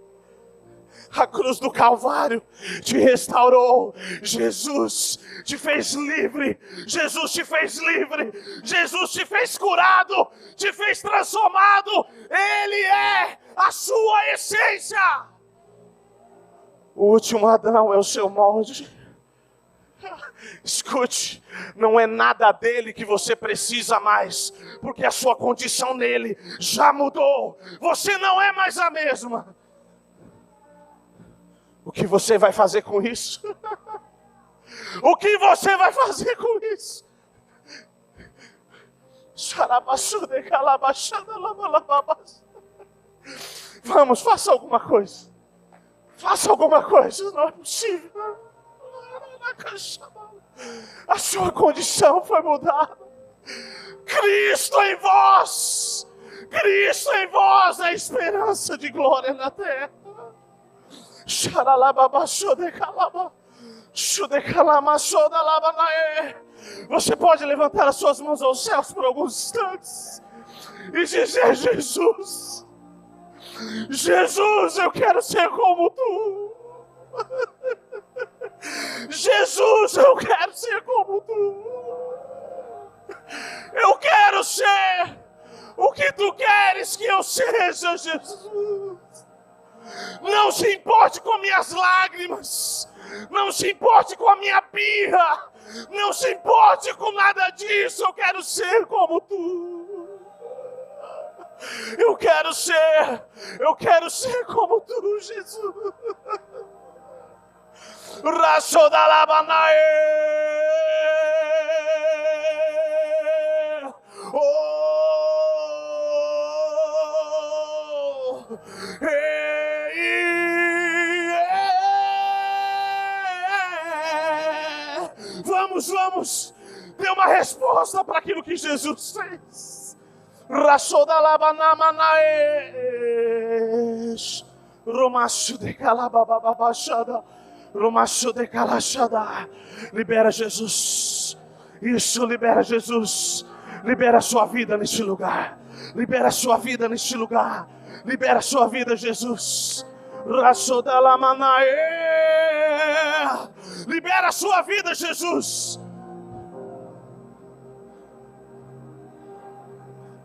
A cruz do Calvário te restaurou. Jesus te fez livre. Jesus te fez livre. Jesus te fez curado. Te fez transformado. Ele é a sua essência. O último Adão é o seu molde. Escute, não é nada dele que você precisa mais, porque a sua condição nele já mudou. Você não é mais a mesma. O que você vai fazer com isso? O que você vai fazer com isso? Vamos, faça alguma coisa. Faça alguma coisa, não é possível. A sua condição foi mudada. Cristo em vós. Cristo em vós é a esperança de glória na terra. Você pode levantar as suas mãos aos céus por alguns instantes e dizer: Jesus, Jesus, eu quero ser como tu. Jesus, eu quero ser como tu. Eu quero ser o que tu queres que eu seja, Jesus. Não se importe com minhas lágrimas. Não se importe com a minha birra. Não se importe com nada disso. Eu quero ser como tu. Eu quero ser como tu, Jesus. Rasodalabanae. Oh, vamos. Dê uma resposta para aquilo que Jesus fez. Rasodalabanamanae. Romacho de calabababachada. Romacho de calachada. Libera Jesus. Isso, libera Jesus. Libera a sua vida neste lugar. Libera a sua vida neste lugar. Libera a sua vida, Jesus. Rassodalamanae. Libera a sua vida, Jesus.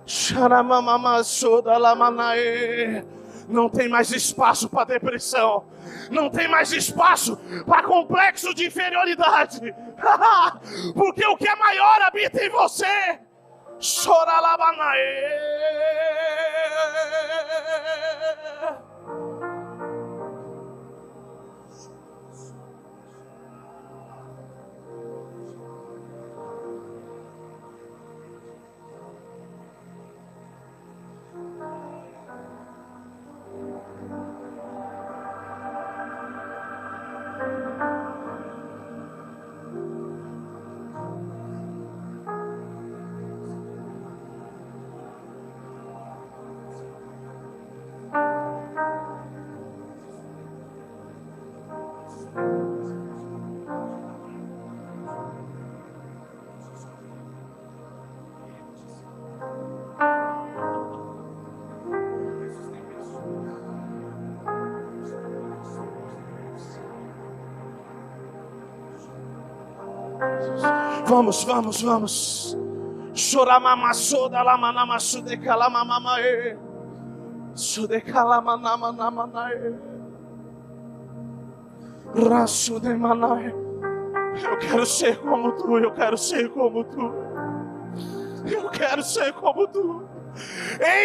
Xaramamamassodalamanae. Não tem mais espaço para depressão. Não tem mais espaço para complexo de inferioridade. Porque o que é maior habita em você. Choralabanae. Vamos. Choramamasoda lamanamassu de calamamamae. Sude calamanamanae. Raço de manae. Eu quero ser como tu, eu quero ser como tu. Eu quero ser como tu.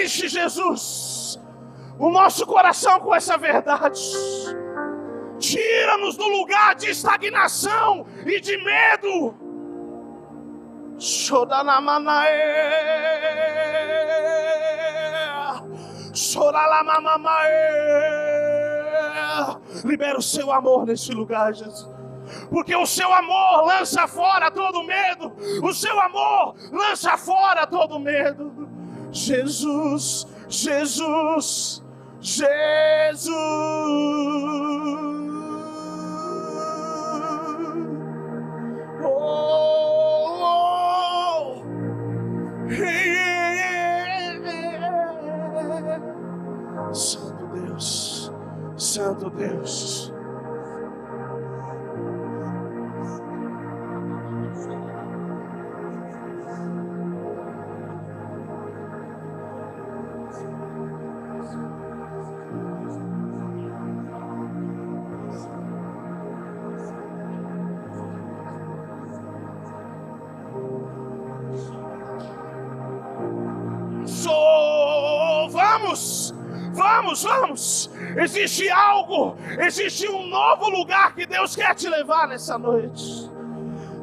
Enche, Jesus, o nosso coração com essa verdade. Tira-nos do lugar de estagnação e de medo. Choranamanae. Choralamamamae. Libera o seu amor nesse lugar, Jesus. Porque o seu amor lança fora todo medo. O seu amor lança fora todo medo. Jesus. Santo Deus. Vamos! Existe um novo lugar que Deus quer te levar nessa noite.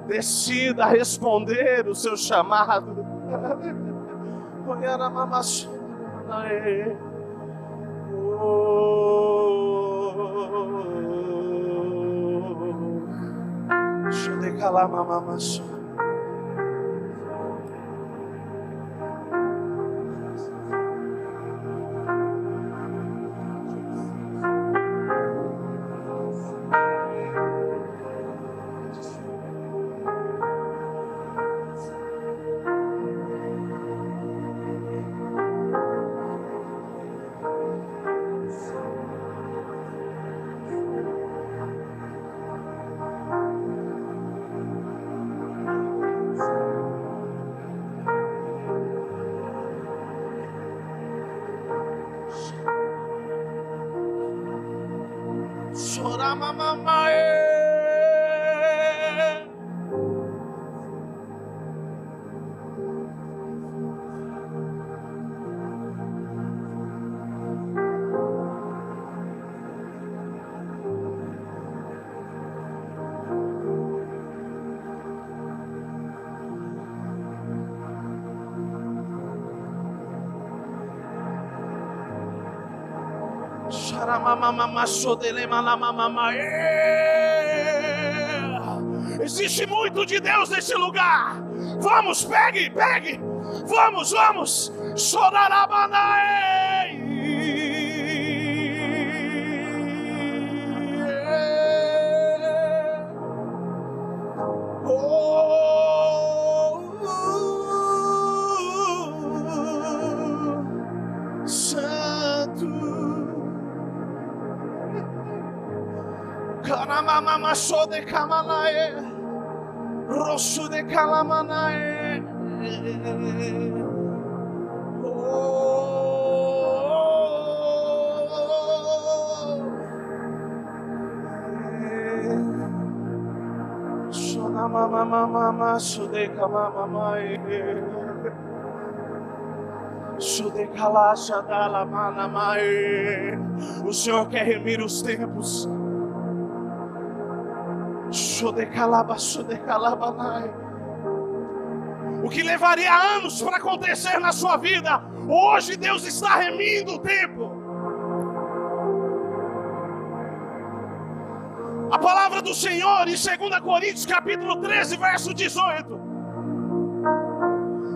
Decida responder o seu chamado. Existe muito de Deus nesse lugar. Vamos, pegue, pegue. Vamos, vamos. Maso de Kamanae, Rosu de Kalamanae. Sona mama sude kamamai. Sude kalasha dala manamai. O Senhor quer remir os tempos. O que levaria anos para acontecer na sua vida, hoje Deus está remindo o tempo. A palavra do Senhor em 2 Coríntios capítulo 13, verso 18,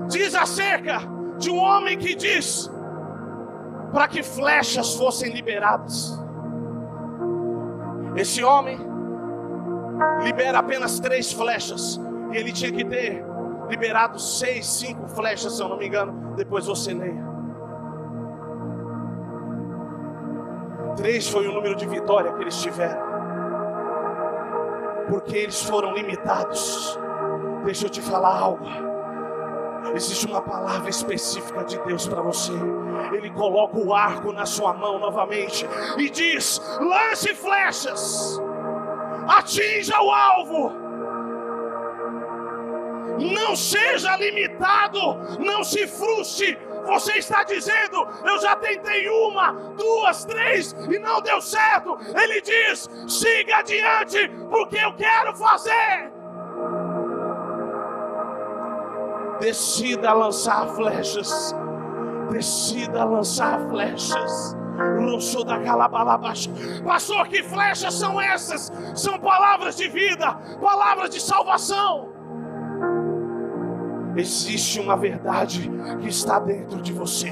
diz acerca de um homem que diz para que flechas fossem liberadas. Esse homem libera apenas 3 flechas. E ele tinha que ter liberado 6, 5 flechas, se eu não me engano. Depois você leia. 3 foi o número de vitória que eles tiveram, porque eles foram limitados. Deixa eu te falar algo. Existe uma palavra específica de Deus para você. Ele coloca o arco na sua mão novamente e diz: lance flechas, atinja o alvo. Não seja limitado, não se frustre. Você está dizendo: eu já tentei 1, 2, 3 e não deu certo. Ele diz: siga adiante, porque eu quero fazer. Decida lançar flechas. Decida lançar flechas. Pastor, que flechas são essas? São palavras de vida, palavras de salvação. Existe uma verdade que está dentro de você.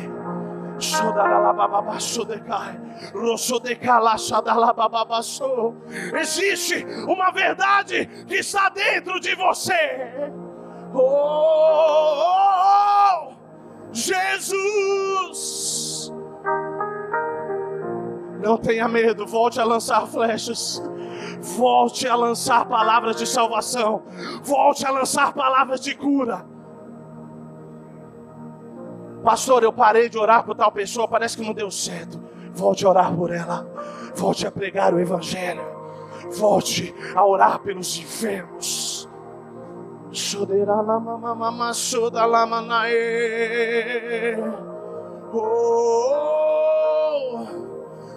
Existe uma verdade que está dentro de você. Oh, Jesus! Não tenha medo, volte a lançar flechas. Volte a lançar palavras de salvação. Volte a lançar palavras de cura. Pastor, eu parei de orar por tal pessoa, parece que não deu certo. Volte a orar por ela. Volte a pregar o Evangelho. Volte a orar pelos enfermos.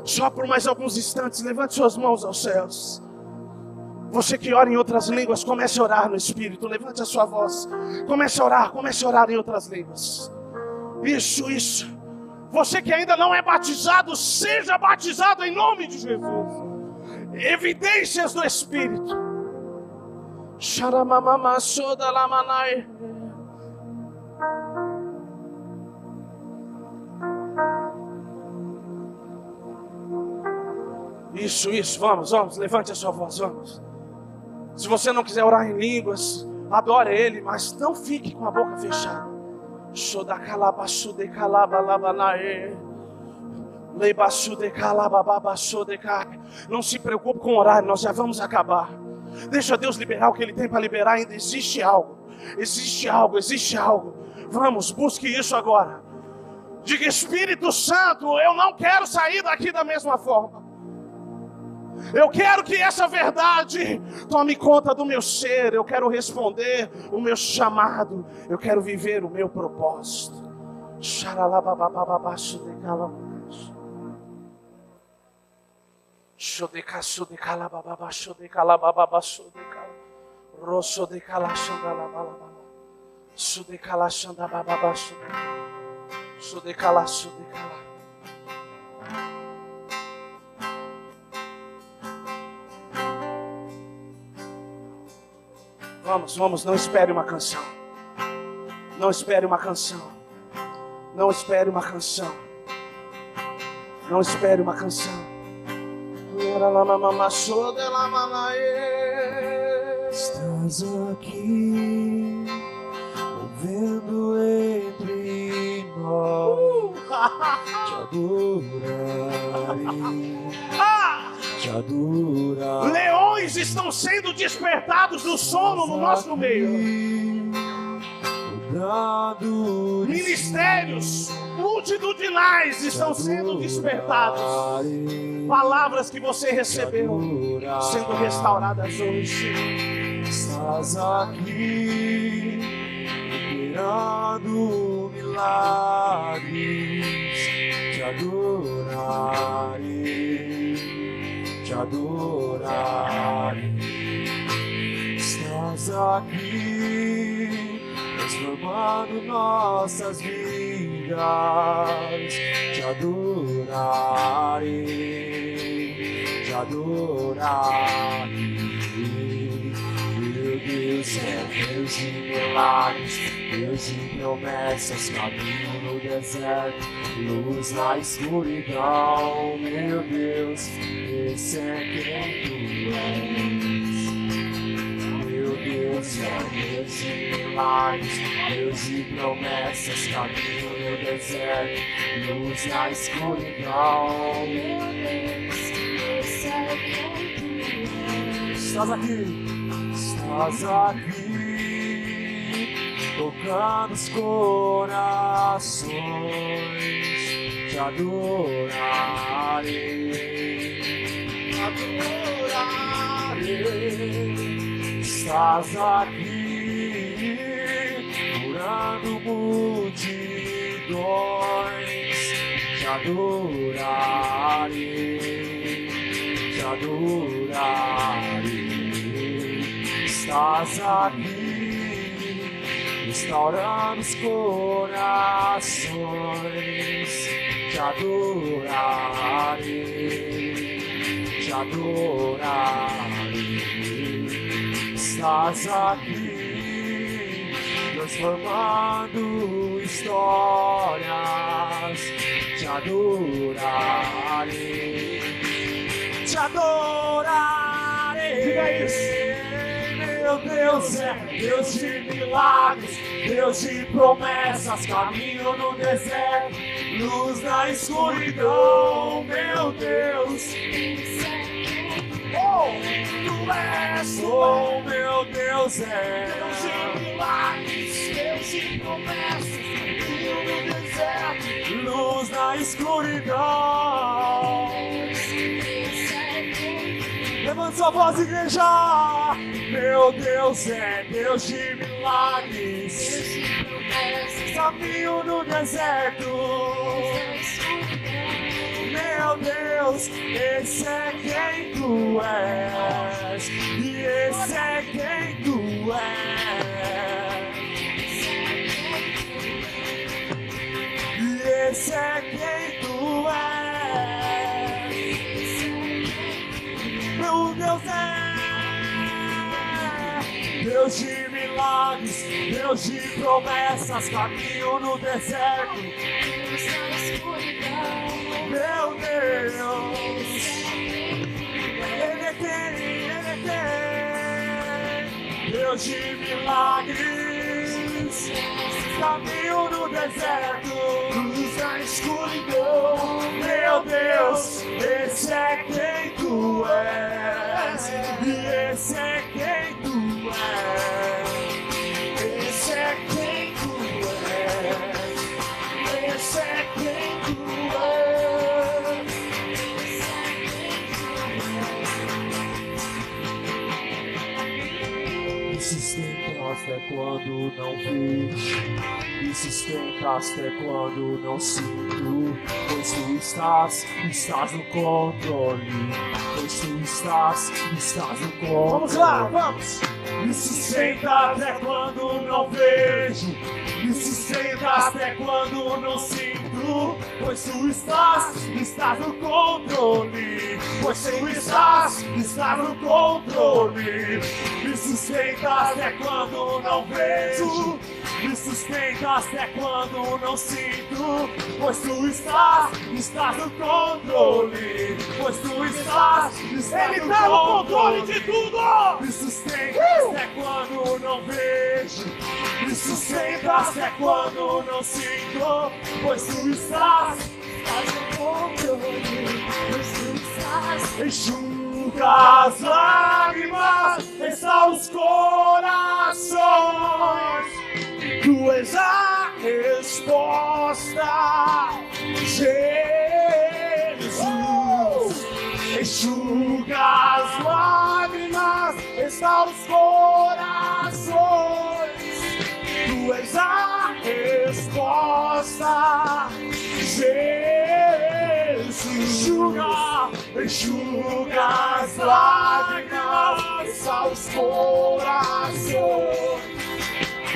Só por mais alguns instantes, levante suas mãos aos céus. Você que ora em outras línguas, comece a orar no Espírito. Levante a sua voz. Comece a orar em outras línguas. Isso, isso. Você que ainda não é batizado, seja batizado em nome de Jesus. Evidências do Espírito. Isso, vamos, levante a sua voz, vamos. Se você não quiser orar em línguas, adore Ele, mas não fique com a boca fechada. Não se preocupe com orar, nós já vamos acabar. Deixa Deus liberar o que Ele tem para liberar. Ainda existe algo. Vamos, busque isso agora. Diga: Espírito Santo, eu não quero sair daqui da mesma forma. Eu quero que essa verdade tome conta do meu ser. Eu quero responder o meu chamado. Eu quero viver o meu propósito. Vamos, não espere uma canção. Não espere uma canção. Não espere uma canção. Não espere uma canção. Estás aqui, movendo entre nós. Te adorarei. Te adorar. Leões estão sendo despertados do sono no nosso meio. Ministérios multidudinais estão sendo despertados. Palavras que você recebeu sendo restauradas hoje. Estás aqui, operando milagres. Te adorarei. Te adorarei. Estás aqui, transformando nossas vidas. Te adorarei. Te adorarei. Meu Deus é Deus de milagres, Deus de promessas, caminho no deserto, luz na escuridão. Meu Deus, esse é quem tu és. Meu Deus é Deus de milagres, Deus de promessas, caminho no deserto, luz na escuridão. Meu Deus, esse é quem tu és. Estás aqui. Estás aqui, tocando os corações. Te adorarei. Te adorarei. Estás aqui, curando multidões. Te adorarei. Te adorarei. Estás aqui, restaurando os corações. Te adorarei, te adorarei. Estás aqui, transformando histórias. Te adorarei, te adorarei. Diga isso. Meu Deus é Deus de milagres, Deus de promessas, caminho no deserto, luz na escuridão. Meu Deus, oh, tu és, oh, meu Deus é Deus de milagres, Deus de promessas, caminho no deserto, luz na escuridão. Levanta sua voz, igreja. Meu Deus é Deus de milagres, caminho no deserto. Meu Deus, esse é quem tu és, e esse é quem tu és, e esse é quem tu és. Meu Deus é Deus de milagres, Deus de promessas, caminho no deserto. Meu Deus, Ele é quem, Deus de milagres, caminho no deserto, luz na escuridão. Meu Deus, esse é quem tu és, e esse é quem tu és, esse é quem tu és, esse é quem tu és. quando não vejo, me sustentas até quando não sinto, pois tu estás no controle, pois tu estás no controle. Vamos lá, vamos! Me sustenta até quando não vejo, me sustenta até quando não sinto, pois tu estás no controle, pois tu estás no controle. Me sustenta até quando não vejo, me sustenta até quando não sinto, pois tu estás no controle, pois tu estás Ele tá no controle de tudo! Me sustenta até quando não vejo, me sustenta até quando não sinto, pois tu estás no controle, pois tu estás. Enxuga as lágrimas, restaura os corações, tu és a resposta, Jesus. Enxuga as lágrimas, restaura os corações, tu és a resposta, Jesus. Enxuga as lágrimas, restaura os corações,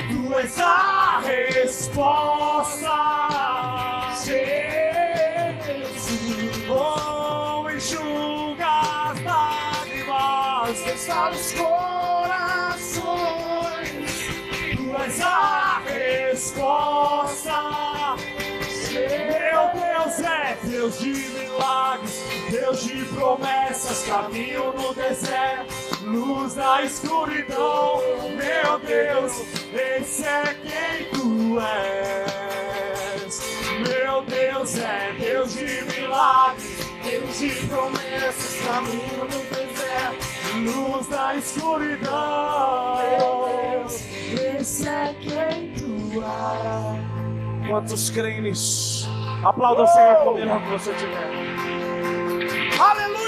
tu és a resposta, Jesus. Oh, enxuga as lágrimas, restaura os corações, tu és a resposta. Meu Deus é Deus de milagres, Deus de promessas, caminho no deserto, luz na escuridão. Meu Deus, esse é quem tu és. Meu Deus é Deus de milagres, Deus de promessas, caminho no deserto, luz na escuridão. Esse é quem tu és. Quantos creem nisso? Aplauda o Senhor comigo onde você estiver. Aleluia!